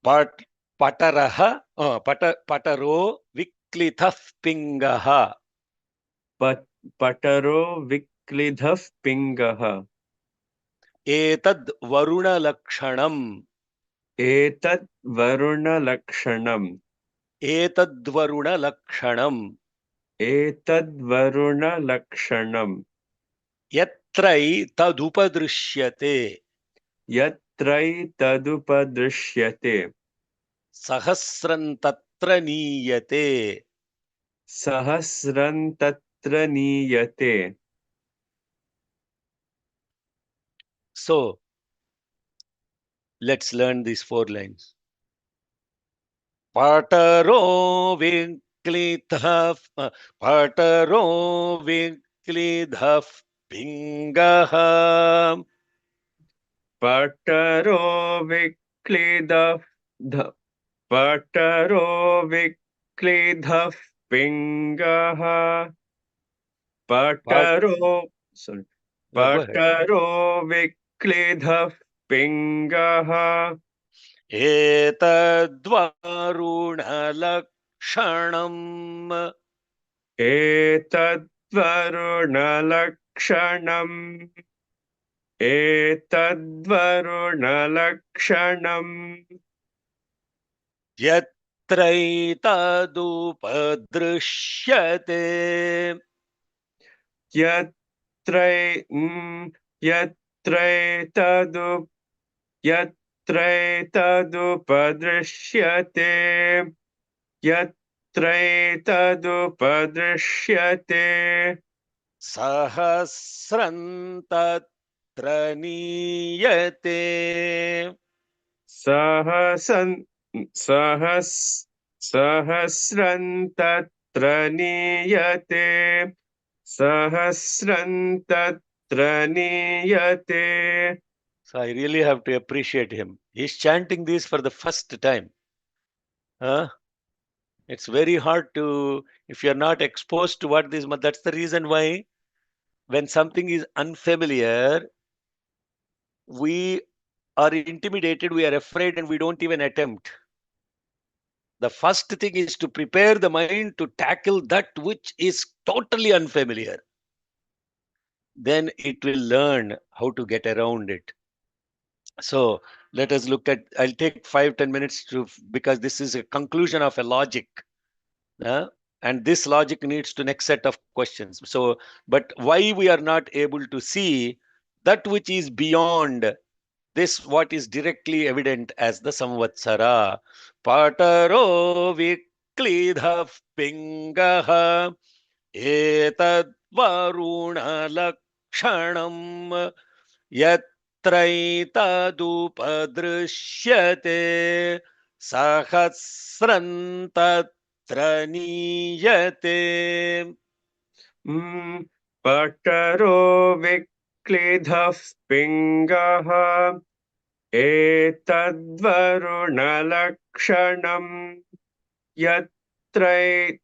Pataraha, pataro viklithah pingaha. Pataro viklidhah pingaha. Etad varuna lakshanam. Etad varuna lakshanam. Etad varuna lakshanam. Etad varuna lakshanam. Yatrai tadupadrishyate. Yatrai tadupadrishyate. Sahasran tatra niyate. Sahasran tatra niyate. So, let's learn these 4 lines. Pataro viklithah, pataro viklithah pingaha. Pataro viklidhah. Pataro viklidhah pingaha. Pataro. Sorry. No, go ahead. Pataro viklidhah pingaha. Etadvarunalakshanam. Etadvarunalakshanam. Etadvarunalakshanam. Yatraitadupadrishyate. Yatrai yatrai tadu yatrai tadupadrishyate. Yatrai tadupadrishyate. Sahasran tatra niyate. Sahasan sahasran tatra niyate. Sahasran tatra niyate. So I really have to appreciate him. He's chanting this for the first time. Huh? It's very hard to, if you're not exposed to what this, that's the reason why when something is unfamiliar, we are intimidated, we are afraid, and we don't even attempt. The first thing is to prepare the mind to tackle that which is totally unfamiliar. Then it will learn how to get around it. So let us look at, I'll take 5-10 minutes because this is a conclusion of a logic. And this logic needs to next set of questions. So, but why we are not able to see that which is beyond this, what is directly evident as the samvatsara. Pataro viklidha pingaha etad varuna lakshanam yatraitadupadrishyate sahasran tatra niyate. Pataro viklidhah pingaha etadvarunalakshanam yatrai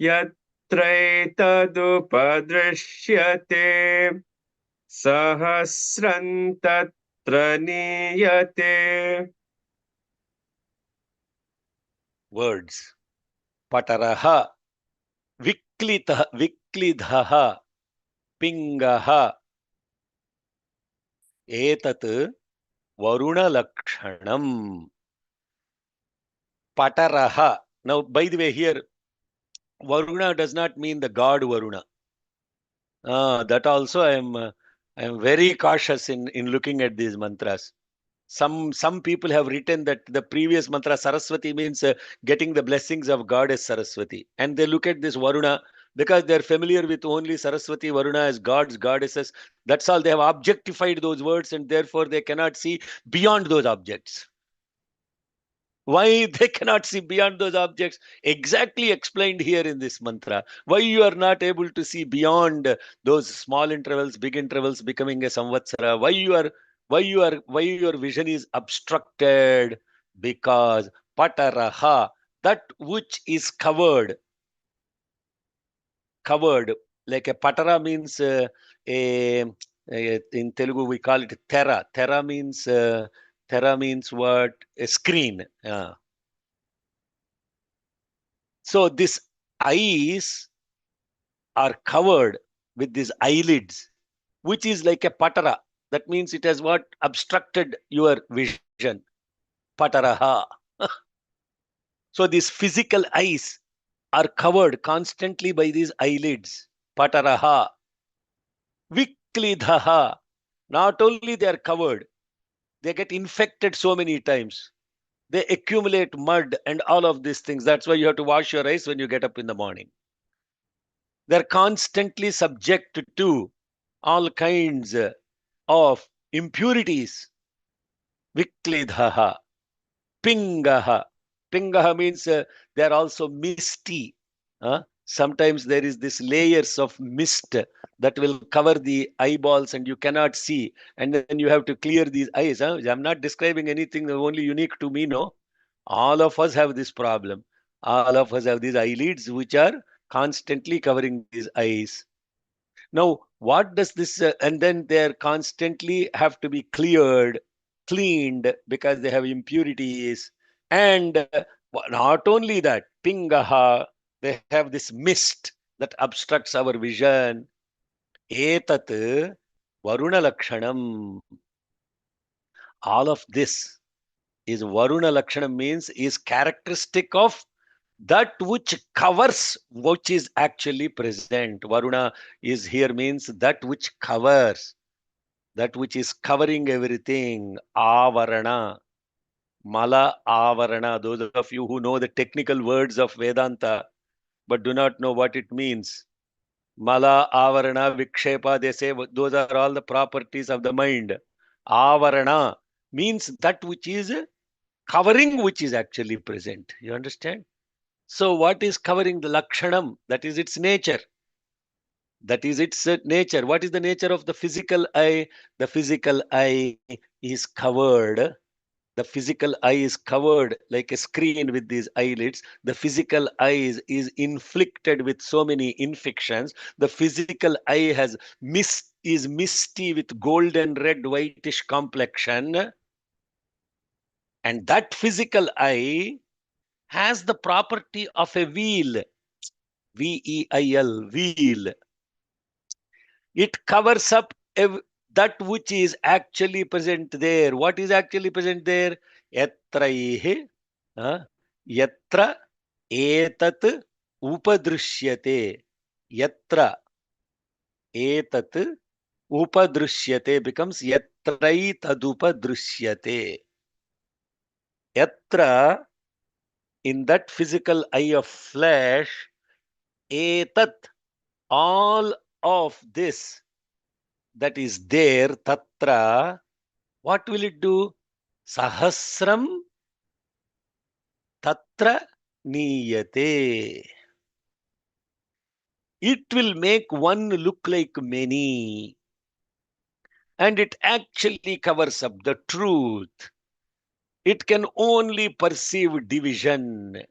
yatrai tadupadrishyate sahasran tatra niyate. Words. Pataraha viklidhaha pingaha etat varuna lakshanam. Pataraha. Now, by the way, here Varuna does not mean the god Varuna. That also I am very cautious in looking at these mantras. Some people have written that the previous mantra Saraswati means getting the blessings of goddess Saraswati, and they look at this Varuna because they're familiar with only Saraswati, Varuna as gods, goddesses. That's all. They have objectified those words, and therefore they cannot see beyond those objects. Why they cannot see beyond those objects? Exactly explained here in this mantra. Why you are not able to see beyond those small intervals, big intervals becoming a samvatsara? Why your vision is obstructed? Because pataraha, that which is covered, like a patara means a In Telugu, we call it Thera. Thera means what? A screen. So these eyes are covered with these eyelids, which is like a patara. That means it has what? Obstructed your vision. Pataraha. So these physical eyes are covered constantly by these eyelids. Pataraha. Viklidhaha. Not only they are covered, they get infected so many times. They accumulate mud and all of these things. That's why you have to wash your eyes when you get up in the morning. They're constantly subject to all kinds of impurities. Viklidhaha. Pingaha. Pingaha means they are also misty. Sometimes there is this layers of mist that will cover the eyeballs and you cannot see. And then you have to clear these eyes. I'm not describing anything only unique to me, no. All of us have this problem. All of us have these eyelids which are constantly covering these eyes. Now, what does this, and then they constantly have to be cleaned because they have impurities. And not only that, pingaha, they have this mist that obstructs our vision. Etat Varuna Lakshanam. All of this is Varuna Lakshanam, means is characteristic of that which covers which is actually present. Varuna is here means that which covers, that which is covering everything. Avarana, Mala Avarana. Those of you who know the technical words of Vedanta but do not know what it means. Mala, Avarana, Vikshepa, they say those are all the properties of the mind. Avarana means that which is covering which is actually present. You understand? So what is covering the Lakshanam? That is its nature. That is its nature. What is the nature of the physical eye? The physical eye is covered. The physical eye is covered like a screen with these eyelids. The physical eye is inflicted with so many infections. The physical eye is misty with golden red whitish complexion. And that physical eye has the property of a wheel. Veil, wheel. It covers up that which is actually present there. What is actually present there? Yatraihe, yatra etat upadrishyate. Yatra etat upadrishyate becomes yatrai tadupadrishyate. Yatra, in that physical eye of flesh, etat, all of this that is there, tatra, what will it do? Sahasram tatra niyate. It will make one look like many. And it actually covers up the truth. It can only perceive division.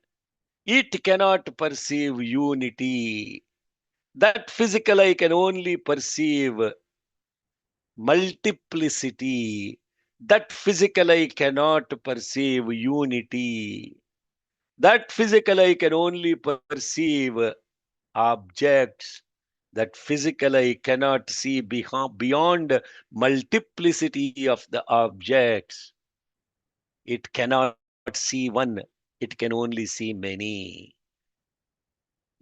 It cannot perceive unity. That physical eye can only perceive multiplicity. That physical eye cannot perceive unity. That physical eye can only perceive objects. That physical eye cannot see beyond multiplicity of the objects. It cannot see one. It can only see many.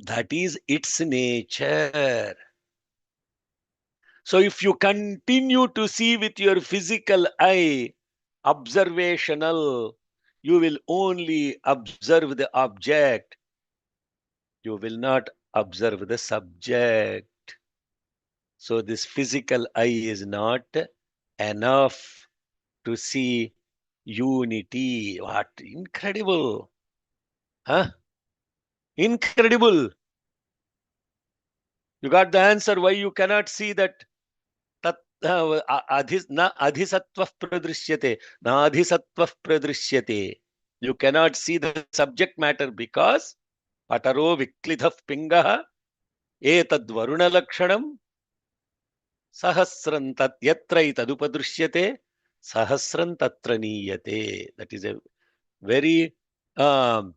That is its nature. So if you continue to see with your physical eye, observational, you will only observe the object. You will not observe the subject. So this physical eye is not enough to see unity. What incredible! Incredible! You got the answer why you cannot see that na adhisattva pradrishyate, na adhisattva pradrishyate. You cannot see the subject matter because pataro viklidha pingaha etad varuna lakshanam Sahasran tat yatra tadupadrishyate sahasran tatra niyate. That is a very the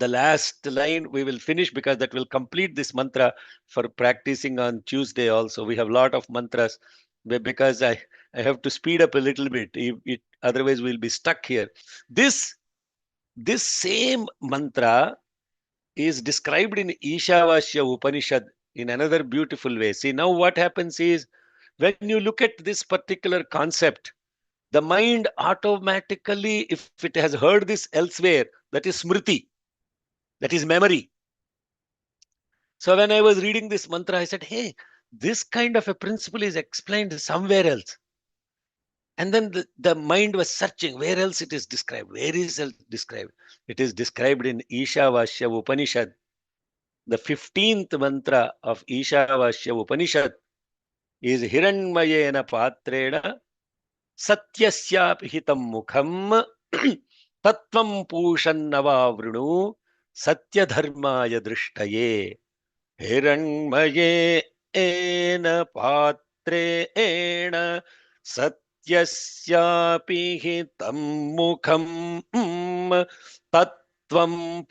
last line we will finish, because that will complete this mantra for practicing on Tuesday also. We have a lot of mantras, because I have to speed up a little bit. Otherwise we'll be stuck here. This same mantra is described in Ishavasya Upanishad in another beautiful way. See, now what happens is, when you look at this particular concept, the mind automatically, if it has heard this elsewhere, that is smriti, that is memory. So when I was reading this mantra, I said, hey, this kind of a principle is explained somewhere else. And then the mind was searching, where else it is described? Where is it described? It is described in Ishavasya Upanishad. The 15th mantra of Ishavasya Upanishad is Hiranmayena Patrena Satyasyapi Hitam Mukham Tattvam Pushannava Vrunu Satyadharmaya Drishtaye. Hiranmayena Patrena Satyasyapi Hitam Mukham Tattvam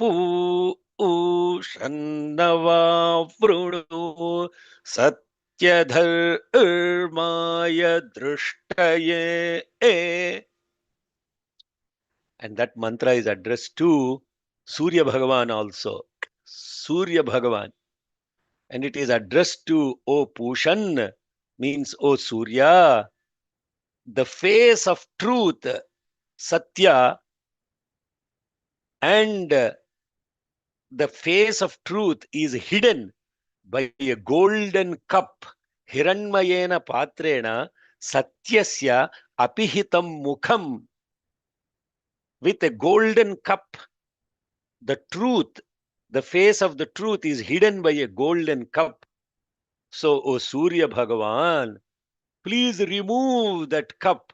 Pushannava Vrunu Satyadharmaya Drishtaye. And that mantra is addressed to Surya Bhagavan also. Surya Bhagavan. And it is addressed to O Pushan, means O Surya, the face of truth, Satya, and the face of truth is hidden by a golden cup. Hiranmayena Patrena Satyasya Apihitam Mukham. With a golden cup, the truth, the face of the truth is hidden by a golden cup. So, O Surya Bhagavan, please remove that cup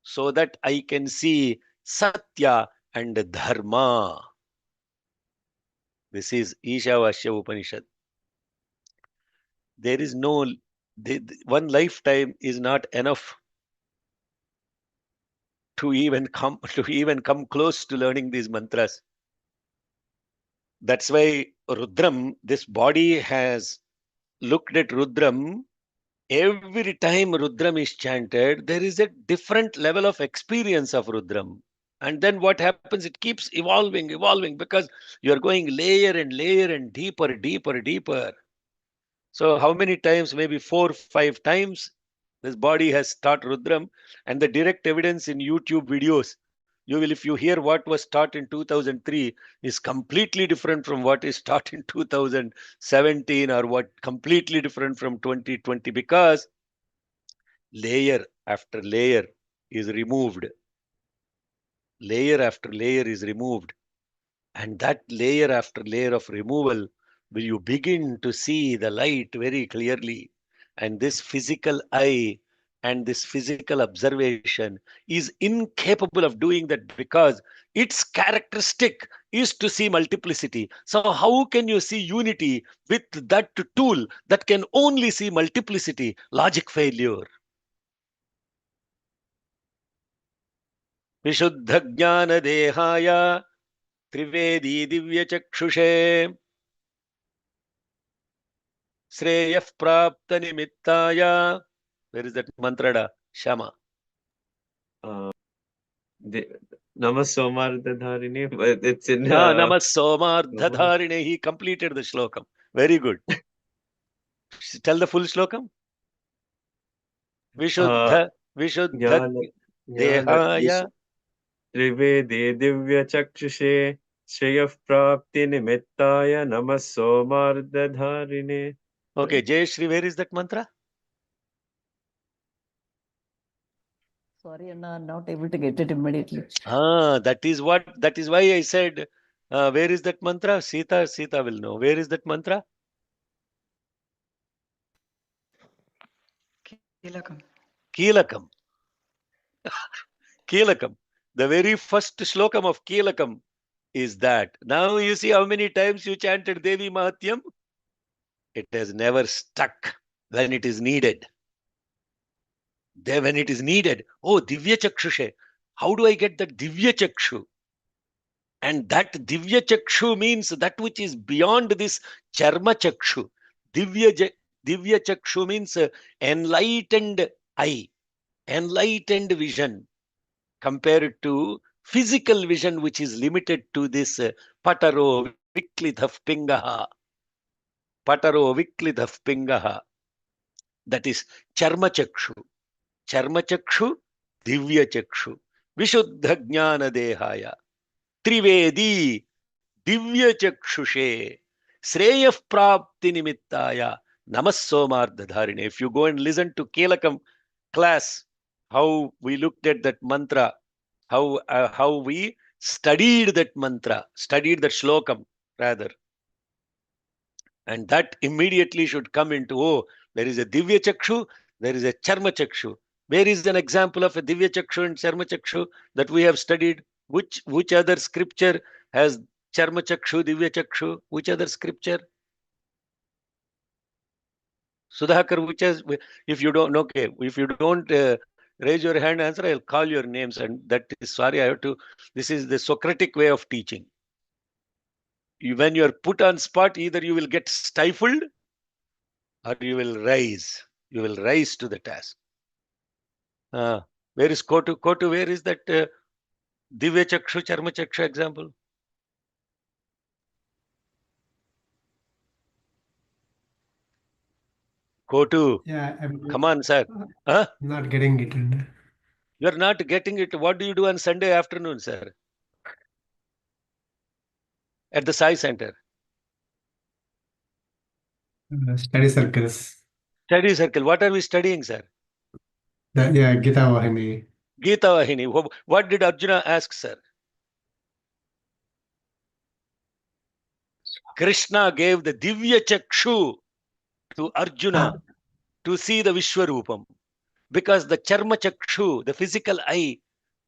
so that I can see Satya and Dharma. This is Ishavasya Upanishad. There is no, one lifetime is not enough to even come close to learning these mantras. That's why Rudram, this body has looked at Rudram. Every time Rudram is chanted, there is a different level of experience of Rudram. And then what happens? It keeps evolving, because you are going layer and layer and deeper. So how many times? Maybe 4 or 5 times this body has taught Rudram, and the direct evidence in YouTube videos. If you hear what was taught in 2003 is completely different from what is taught in 2017, or what completely different from 2020, because layer after layer is removed. Layer after layer is removed. And that layer after layer of removal, will you begin to see the light very clearly. And this physical eye and this physical observation is incapable of doing that, because its characteristic is to see multiplicity. So how can you see unity with that tool that can only see multiplicity? Logic failure. Vishuddha Jnana Dehaya Trivedi Divya Chakshushe Shreyah Prapta Nimittaya. Where is that mantra? Shama. Namasomardhadharine, but it's in Namasomardhadharine. He completed the shlokam. Very good. Tell the full shlokam. Vishuddha Dehaya Trivedi Divya Chakshushe Shreyah Prapti Nimittaya Namasomardhadharine. Okay, Jayashri, where is that mantra? Sorry, Anna, I'm not able to get it immediately. That is why I said, where is that mantra? Sita will know. Where is that mantra? Kilakam. Kilakam. The very first shlokam of Kilakam is that. Now you see how many times you chanted Devi Mahatyam? It has never stuck when it is needed. There when it is needed, oh, Divya Chakshushe, how do I get that Divya Chakshu? And that Divya Chakshu means that which is beyond this Charma Chakshu. Divya Chakshu means enlightened eye, enlightened vision, compared to physical vision, which is limited to this Pataro Viklidhav Pingaha. Pataro Viklidhav Pingaha. That is Charma Chakshu. Charma Chakshu, Divya Chakshu. Vishuddha Jnana Dehaya. Trivedi Divya Chakshushe. Sreya Prapti Nimittaya. Namasomardha. If you go and listen to Kelakam class, how we looked at that mantra, how we studied that mantra, studied that shlokam rather. And that immediately should come into, oh, there is a Divya Chakshu, there is a Charma Chakshu. Where is an example of a Divya Chakshu and Charma Chakshu that we have studied? Which other scripture has Charma Chakshu, Divya Chakshu? Which other scripture? Sudhakar, which has, if you don't, okay, if you don't raise your hand, answer, I'll call your names. And that is, sorry, I have to, this is the Socratic way of teaching. When you are put on spot, either you will get stifled or you will rise. You will rise to the task. Where is Kotu? Kotu, where is that Divya Chakshu, Charma Chakshu example? Kotu. Yeah, Come on, sir. Huh? not getting it. You are not getting it. What do you do on Sunday afternoon, sir? At the Sai Center. Study circles. Study circle. What are we studying, sir? Yeah, Gita Vahini. Gita Vahini. What did Arjuna ask, sir? Krishna gave the Divya Chakshu to Arjuna to see the Vishwarupam. Because the Charma Chakshu, the physical eye,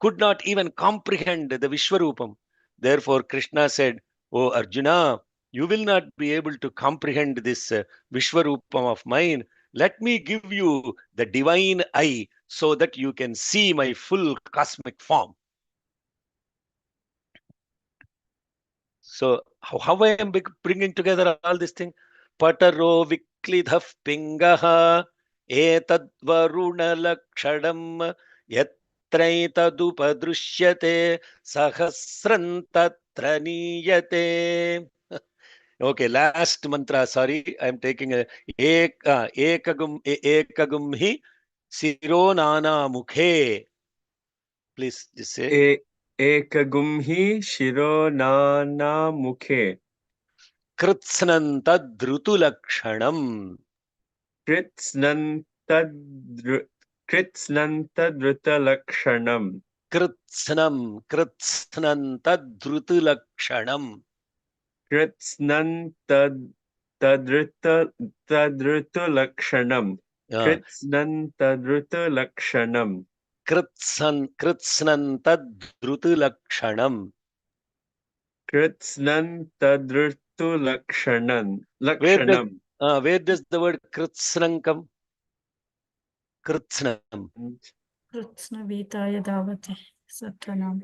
could not even comprehend the Vishwarupam. Therefore, Krishna said, oh Arjuna, you will not be able to comprehend this Vishwarupam of mine. Let me give you the divine eye so that you can see my full cosmic form. So, how I am bringing together all this thing? Pataro Viklidhav Pingaha Etadvaruna Lakshadam Yatraitadupadrishyate Sahasrantatra Niyate. Okay, last mantra. Sorry, I am taking a ekagumhi sironana mukhe. Please just say. Ekagumhi shiro nana mukhe. Kritsnantadrutulakshanam. Kritsnantadrutalakshanam. Kritsnantadrutulakshanam. Kritsnantadrutalakshanam. Kritsnantadrutalakshanam. Kritsnantadrutulakshanam. Kritsnantadrutulakshanam. Where does the word kritsnam come? Kritsnam. Kritsnavitaya Davate Satvanam.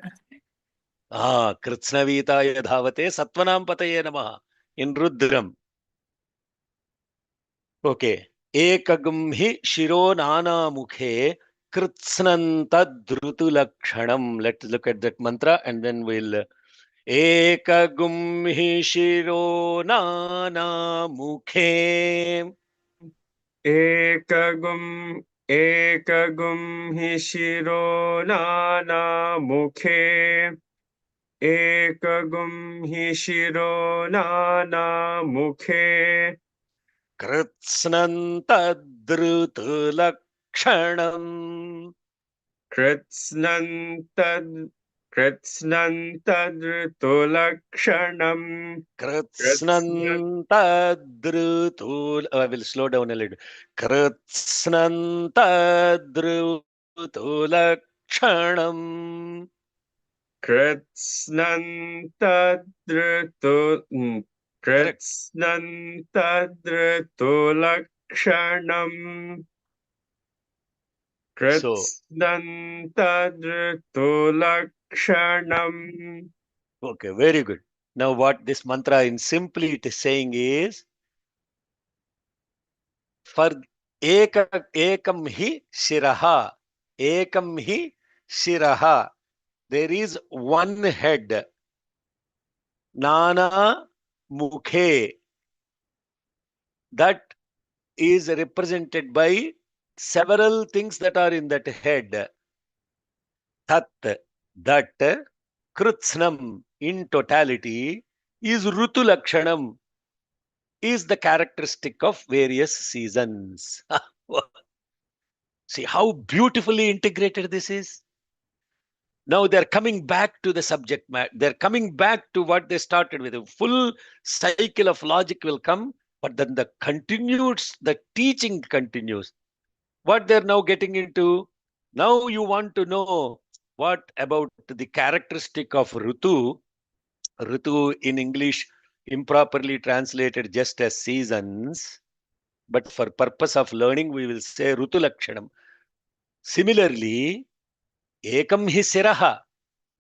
Kritsnavitaya Dhavate Satvanam Pataye Namaha in Rudram. Okay. Ekagumhi Shiro Nana Mukhe Kritsnantadrutulakshanam. Let's look at that mantra and then we'll. Ekagumhi Shiro Nana Mukhe. Ekagumhi shiro nana mukhe. Ekagumhi shiro nana mukhe. Kritsnantadrutulakshanam. Kritsnantadrutulakshanam. I will slow down a little. Kritsnantadrutulakshanam. Kritsnantadrutulakshanam. Kritsnan tadritulakshanam. Okay, very good. Now what this mantra in simply it is saying is, for ekam hi shiraha, ekam hi shiraha, there is one head, nana mukhe, that is represented by several things that are in that head. Tat, that, krutsnam, in totality, is rutulakshanam, is the characteristic of various seasons. See how beautifully integrated this is. Now they're coming back to the subject matter. They're coming back to what they started with. A full cycle of logic will come, but then the teaching continues. What they're now getting into, now you want to know what about the characteristic of Rutu. Rutu in English improperly translated just as seasons, but for purpose of learning we will say Rutu Lakshanam. Similarly, ekam hi siraha,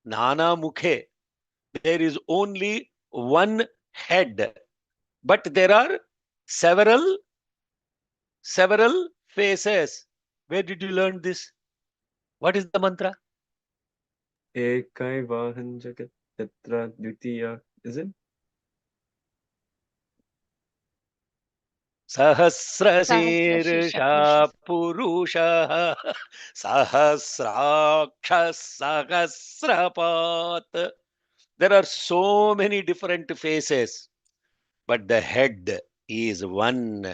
nana mukhe, there is only one head, but there are several faces. Where did you learn this? What is the mantra? Ekai vahan jagat yatra dvitiya. Is it? Sahasrashirsha purusha sahasraksha sahasrapat. There are so many different faces, but the head is one.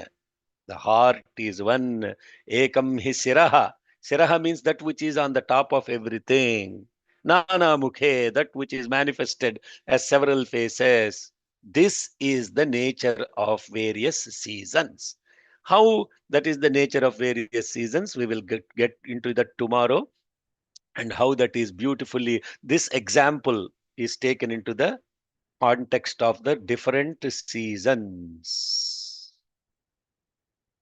The heart is one. Ekam hi siraha. Siraha means that which is on the top of everything. Nana mukhe, that which is manifested as several faces. This is the nature of various seasons. How that is the nature of various seasons, we will get into that tomorrow. And how that is beautifully, this example is taken into the context of the different seasons.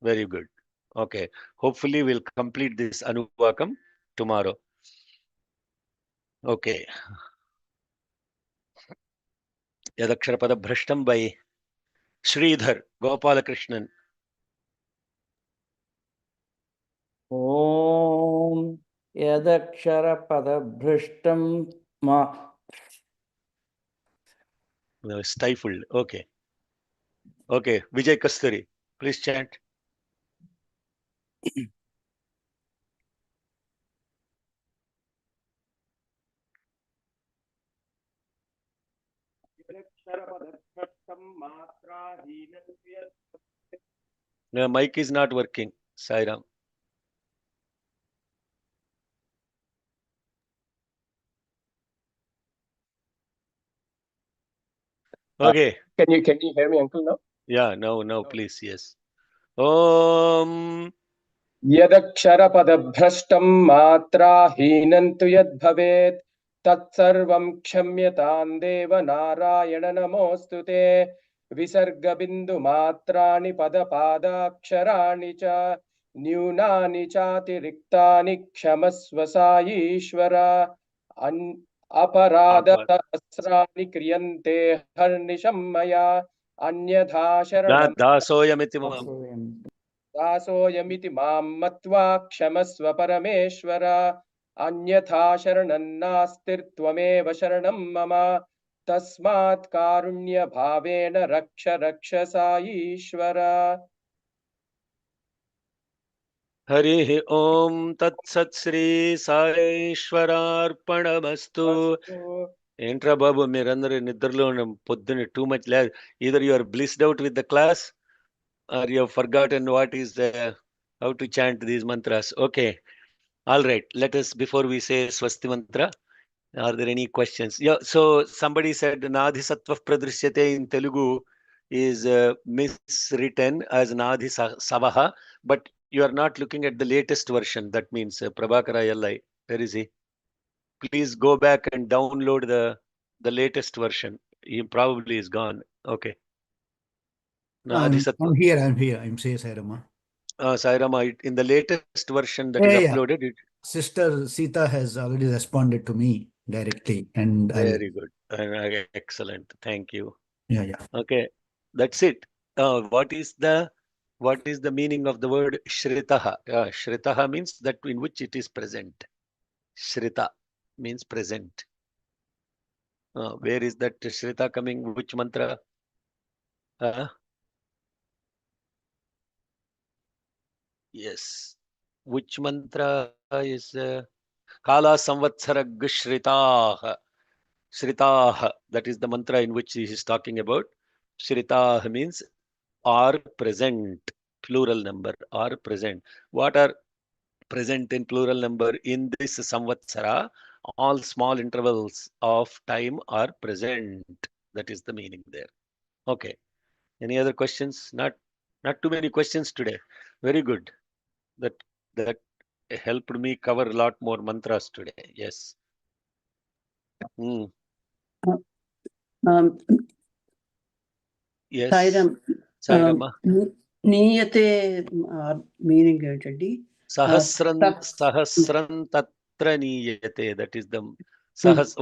Very good. Okay. Hopefully we'll complete this Anuvakam tomorrow. Okay. Yadaksharapada Bhrashtam by Sridhar Gopalakrishnan. Om Yadakshara Padabhrishtam Ma. No, stifled. Okay. Okay. Vijay Kasturi, please chant. No, mic is not working. Sairam. Okay. Can you hear me, Uncle, now? Yeah, now, please, yes. Om. Yadaksharapadabhrashtam matrahinantu yadbhavet tatsarvam kshamyatam deva narayana namostute visarga bindu matrani padapadaksharaणि cha nyunani chatiriktaनि kshamasva saishvara aparada sahasrani kriyante harnisham maya anyadha sharanam Dasoyamiti mam. दासोऽयमिति मां मत्वा क्षमस्व परमेश्वर अन्यथा शरणं नास्तिर्त्वमेव शरणं मम तस्मात् कारुण्यभावेन रक्ष रक्ष साईश्वर हरिः ओम तत्सत् श्री సాయేశ్వరార్పణమస్తు. ఏంట్రా బాబు మీరందరూ నిద్రలో పొద్దున్న too much either you are blissed out with the class or you have forgotten what is how to chant these mantras. Okay, all right, let us, before we say swasti mantra, are there any questions? Yeah, so somebody said nadhi sattva pradrishyate in Telugu is miswritten as nadhi savaha, but you are not looking at the latest version. That means Prabhakara Yallai, where is he? Please go back and download the latest version. He probably is gone. Okay. Nadhi sattva. I'm here. I'm C.S. Rama. Sai Rama, in the latest version that is Yeah, yeah. uploaded, it Sister Sita has already responded to me directly, and very good. Excellent. Thank you. yeah, yeah. Okay, that's it. What is the meaning of the word Shritaha? Shritaha means that in which it is present. Shrita means present. Where is that Shrita coming? Which mantra? Yes. Which mantra is Kala Samvatsara Shritaha? Shritaha. That is the mantra in which he is talking about. Shritaha means are present, plural number, are present. What are present in plural number in this Samvatsara? All small intervals of time are present. That is the meaning there. Okay. Any other questions? Not too many questions today. Very good. That helped me cover a lot more mantras today. Yes. Hmm. Yes. Sairam, Sairama. niyate meaning ఏంటండి? Sahasran tatra niyate. That is the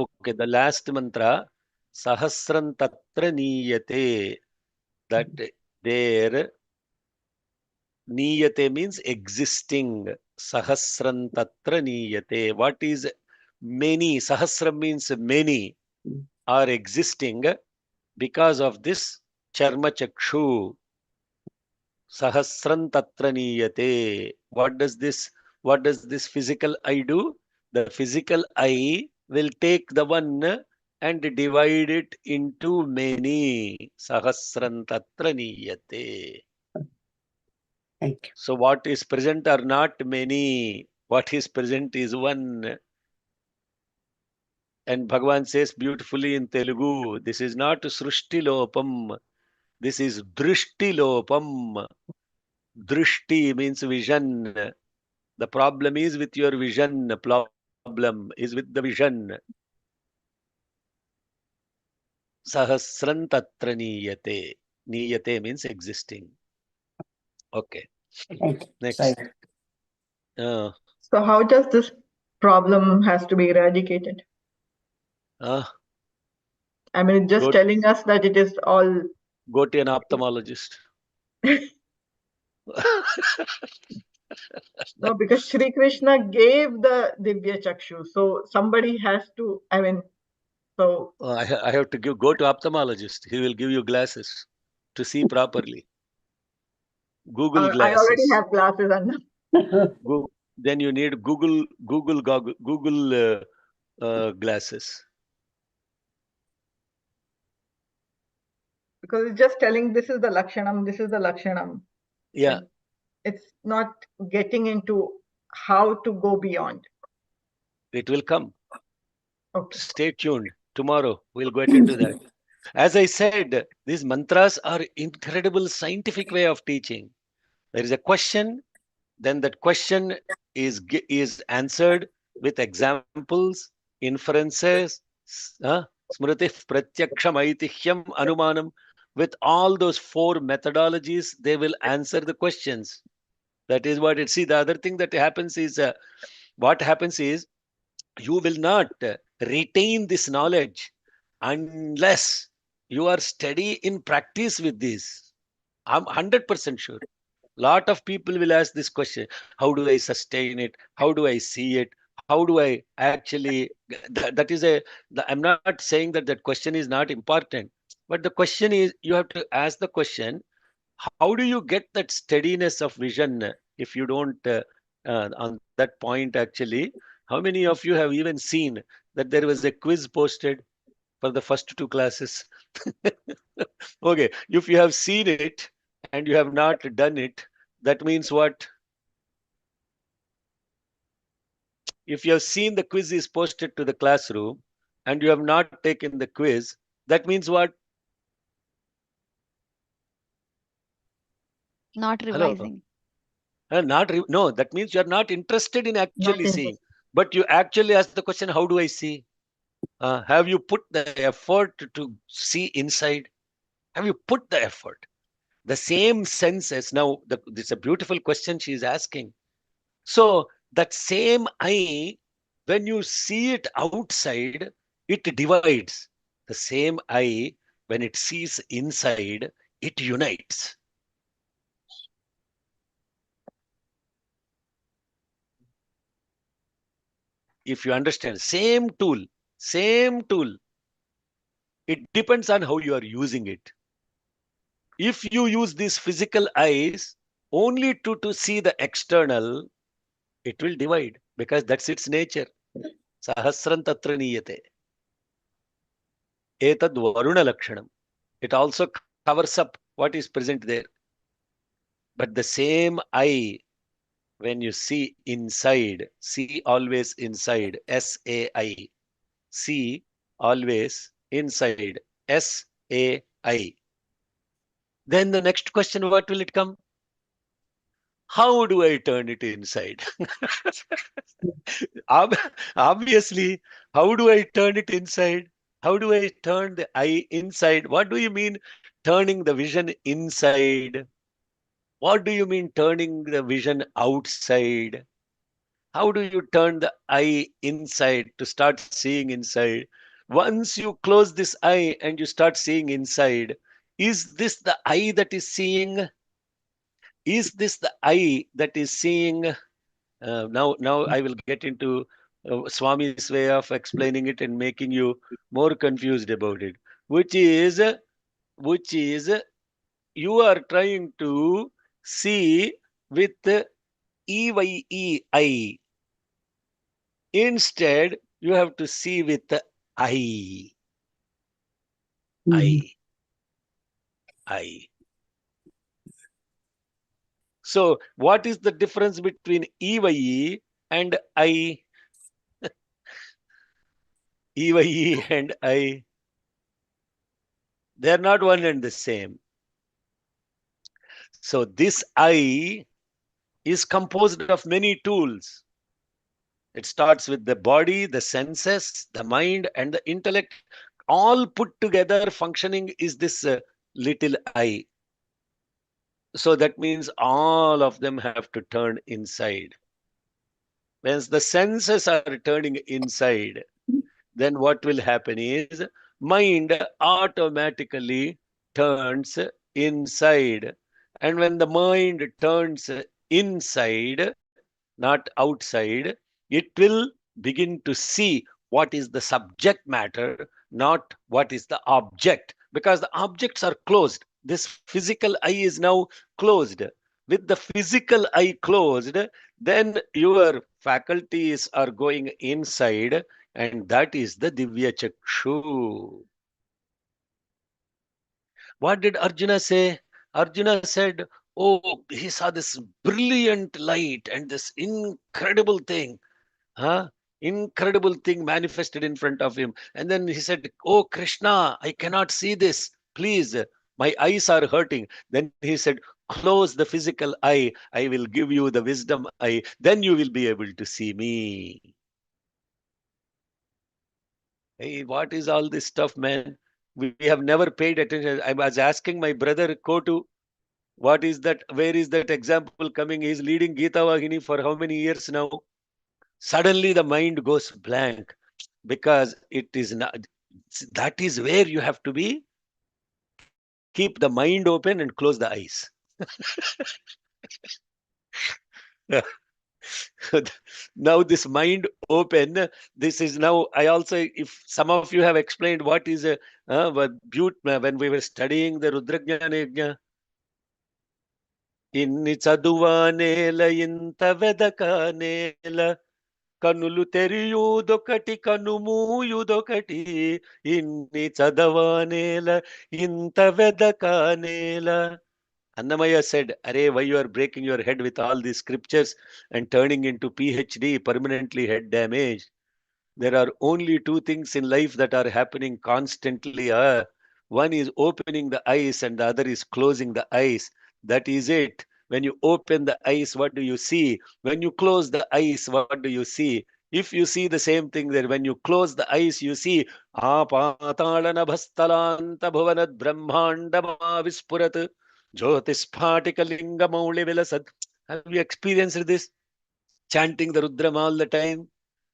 okay. The last mantra. Sahasran tatra niyate. That there niyate means existing. Sahasran tatra niyate. What is many? Sahasram means many are existing because of this charma chakshu. Sahasran tatra niyate. What does this physical eye do? The physical eye will take the one and divide it into many. Sahasran tatra niyate. Thank you. So what is present are not many. What is present is one. And Bhagavan says beautifully in Telugu, this is not Srushti Lopam. This is Drishti Lopam. Drishti means vision. The problem is with your vision. The problem is with the vision. Sahasran tatra niyate. Niyate means existing. Okay. Thank you. Next. Sairam. So how does this problem has to be eradicated? I mean, it's just Good. telling us that it is all. Go to an ophthalmologist. No, because Shri Krishna gave the Divya Chakshu. So somebody has to, I mean, so I have to go to ophthalmologist. He will give you glasses to see properly. Google I glasses. already have glasses and Then you need Google glasses. because it's just telling this is the Lakshanam, this is the Lakshanam. Yeah. It's not getting into how to go beyond. It will come. Okay. Stay tuned. Tomorrow we'll get into that. As I said, these mantras are incredible scientific way of teaching. There is a question, then that question is answered with examples, inferences, smriti pratyaksham aitihyam anumanam. With all those 4 methodologies, they will answer the questions. That is what it. See, the other thing that happens is, what happens is, you will not retain this knowledge unless you are steady in practice with this. I'm 100% sure. Lot of people will ask this question: how do I sustain it? How do I see it? How do I actually? That is I'm not saying that question is not important, but the question is, you have to ask the question: how do you get that steadiness of vision if you don't on that point? Actually, how many of you have even seen that there was a quiz posted for the first 2 classes? Okay, if you have seen it and you have not done it, that means what? If you have seen the quiz is posted to the classroom and you have not taken the quiz, that means what? Not Hello? revising. No, that means you are not interested in actually seeing. But you actually ask the question, how do I see? Have you put the effort to see inside? Have you put the effort? The same senses. Now, this is a beautiful question she is asking. So that same eye, when you see it outside, it divides. The same eye, when it sees inside, it unites. If you understand, same tool, it depends on how you are using it. If you use these physical eyes only to see the external, it will divide, because that's its nature. Sahasran tatra niyate. Etad varuna lakshanam. It also covers up what is present there. But the same eye, when you see inside, see always inside, S-A-I. See always inside, S-A-I. Then the next question, what will it come? How do I turn it inside? Obviously, how do I turn it inside? How do I turn the eye inside? What do you mean turning the vision inside? What do you mean turning the vision outside? How do you turn the eye inside to start seeing inside? Once you close this eye and you start seeing inside, is this the eye that is seeing? Is this the eye that is seeing? Now I will get into Swami's way of explaining it and making you more confused about it, which is you are trying to see with EYE. Instead, you have to see with the I. I. So, what is the difference between EYE and I? EYE and I, they are not one and the same. So, this I is composed of many tools. It starts with the body, the senses, the mind, and the intellect. All put together functioning is this little I. So that means all of them have to turn inside. When the senses are turning inside, then what will happen is mind automatically turns inside. And when the mind turns inside, not outside, it will begin to see what is the subject matter, not what is the object, because the objects are closed. This physical eye is now closed. With the physical eye closed, then your faculties are going inside, and that is the Divya Chakshu. What did Arjuna say? Arjuna said, oh, he saw this brilliant light and this incredible thing. Incredible thing manifested in front of him. And then he said, oh, Krishna, I cannot see this. Please, my eyes are hurting. Then he said, close the physical eye. I will give you the wisdom eye. Then you will be able to see me. Hey, what is all this stuff, man? We have never paid attention. I was asking my brother Kotu, what is that? Where is that example coming? He's leading Gita Vahini for how many years now? Suddenly the mind goes blank, because it is not. That is where you have to be. Keep the mind open and close the eyes. Now this mind open, this is now, I also, if some of you have explained what is a when we were studying the Rudrajnana Yajna, inni chaduvanela inta vedakanela కనులు తెరియుదొకటి కనుమూయుదొకటి ఇన్ని చదవానేల ఇంత వెదకానేల. Annamaya said, Arey, why you are breaking your head with all these scriptures and turning into PhD, permanently head damage? There are only two things in life that are happening constantly. One is opening the eyes and the other is closing the eyes. That is it. When you open the eyes, what do you see? When you close the eyes, what do you see? If you see the same thing there, when you close the eyes, you see Apatalana bhastalanta bhuvanad brahmandama vispurat. Jyotisphatika Mauli Vilasad. Have you experienced this? Chanting the Rudram all the time.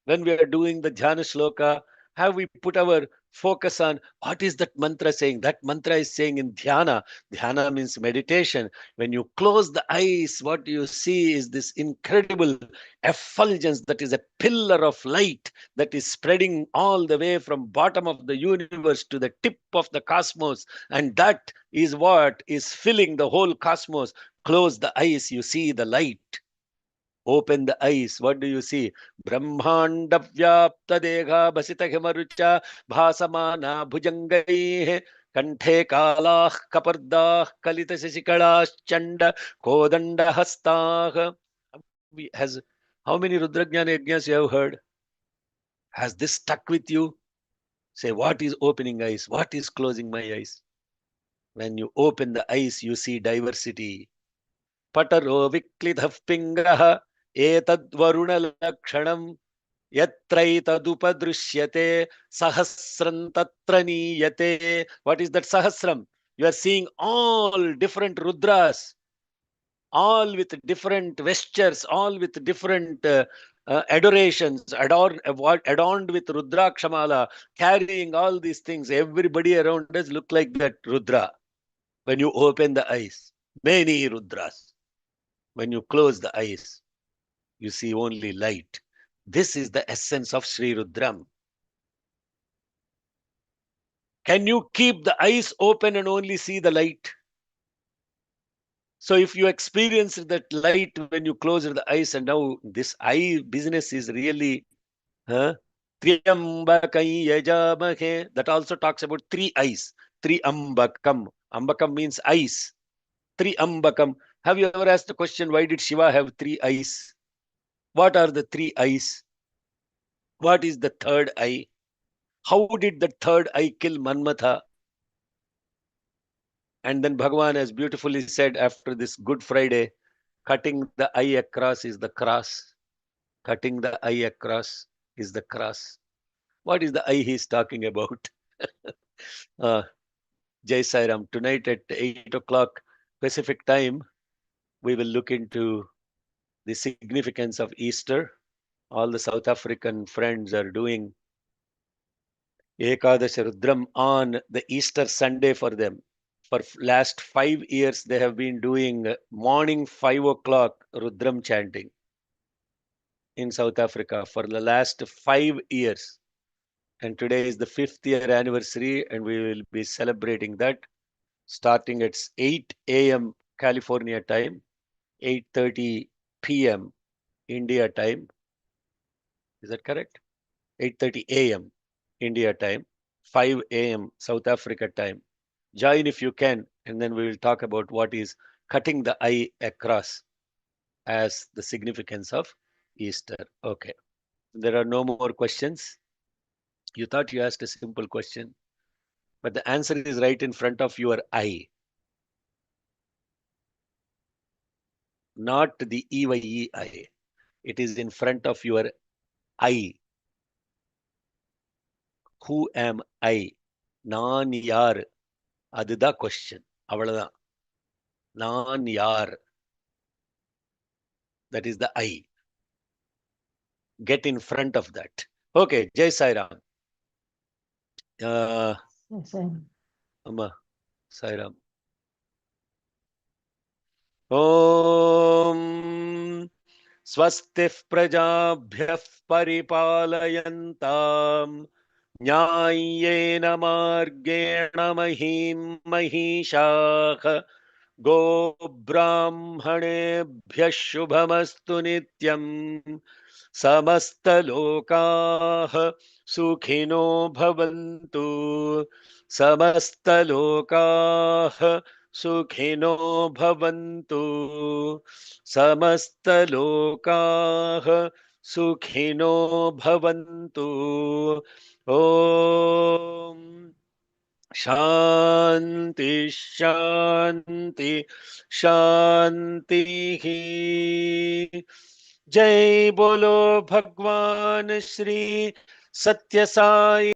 When we are doing the Dhyana Shloka, have we put our focus on what is that mantra saying? That mantra is saying in Dhyana. Dhyana means meditation. When you close the eyes, what you see is this incredible effulgence that is a pillar of light that is spreading all the way from bottom of the universe to the tip of the cosmos. And that is what is filling the whole cosmos. Close the eyes, you see the light. Open the eyes. What do you see? Brahmanda vyapta dekha bhasita himarucha bhasamana bhujangai kanthe kalah kapardah kalita shishikalas chanda kodanda hastah. Has how many Rudrajnana Yajnas you have heard? Has this stuck with you? Say, what is opening eyes? What is closing my eyes? When you open the eyes, you see diversity. Pataro viklidhav pingraha etad varuna lakshanam yatraitadupadrishyate sahasram tatra niyate. What is that sahasram? You are seeing all different Rudras, all with different vestures, all with different adorations, adorned with Rudrakshamala, carrying all these things. Everybody around us look like that Rudra. When you open the eyes, many Rudras. When you close the eyes, you see only light. This is the essence of Sri Rudram. Can you keep the eyes open and only see the light? So if you experience that light when you close the eyes, and now this eye business is really, Triambakai yajamahe, that also talks about three eyes. Triambakam. Ambakam means eyes. Triambakam. Have you ever asked the question, why did Shiva have three eyes? What are the three eyes? What is the third eye? How did the third eye kill Manmatha? And then Bhagavan has beautifully said after this Good Friday, cutting the eye across is the cross. Cutting the eye across is the cross. What is the eye he is talking about? Jai Sai Ram. Tonight at 8 o'clock Pacific time, we will look into the significance of Easter. All the South African friends are doing Ekadasha Rudram on the Easter Sunday for them. For last 5 years, they have been doing morning 5 o'clock Rudram chanting in South Africa for the last 5 years. And today is the 5th year anniversary, and we will be celebrating that starting at 8 a.m. California time, 8:30 p.m. India time. Is that correct? 8:30 a.m. India time, 5 a.m. South Africa time. Join if you can, and then we will talk about what is cutting the eye across as the significance of Easter. Okay. There are no more questions. You thought you asked a simple question, but the answer is right in front of your eye. Not the EYE eye. It is in front of your eye. Who am I? Naan yaar. Adida question. Avaladan. Naan yaar. That is the I. Get in front of that. Okay, Jai Sai Ram. Amma, Sai Ram. Om Swastif Prajabhyah Paripalayantam Nyayena Margena Mahim Mahishakha Go Brahmanebhyah Shubhamastu Nityam Samasta Lokah Sukhino Bhavantu Samasta Lokah Sukhino Bhavantu Samasta Lokah Sukhino Bhavantu. Om Shanti Shanti Shanti. Jai Bolo Bhagwan Shri Satya Sai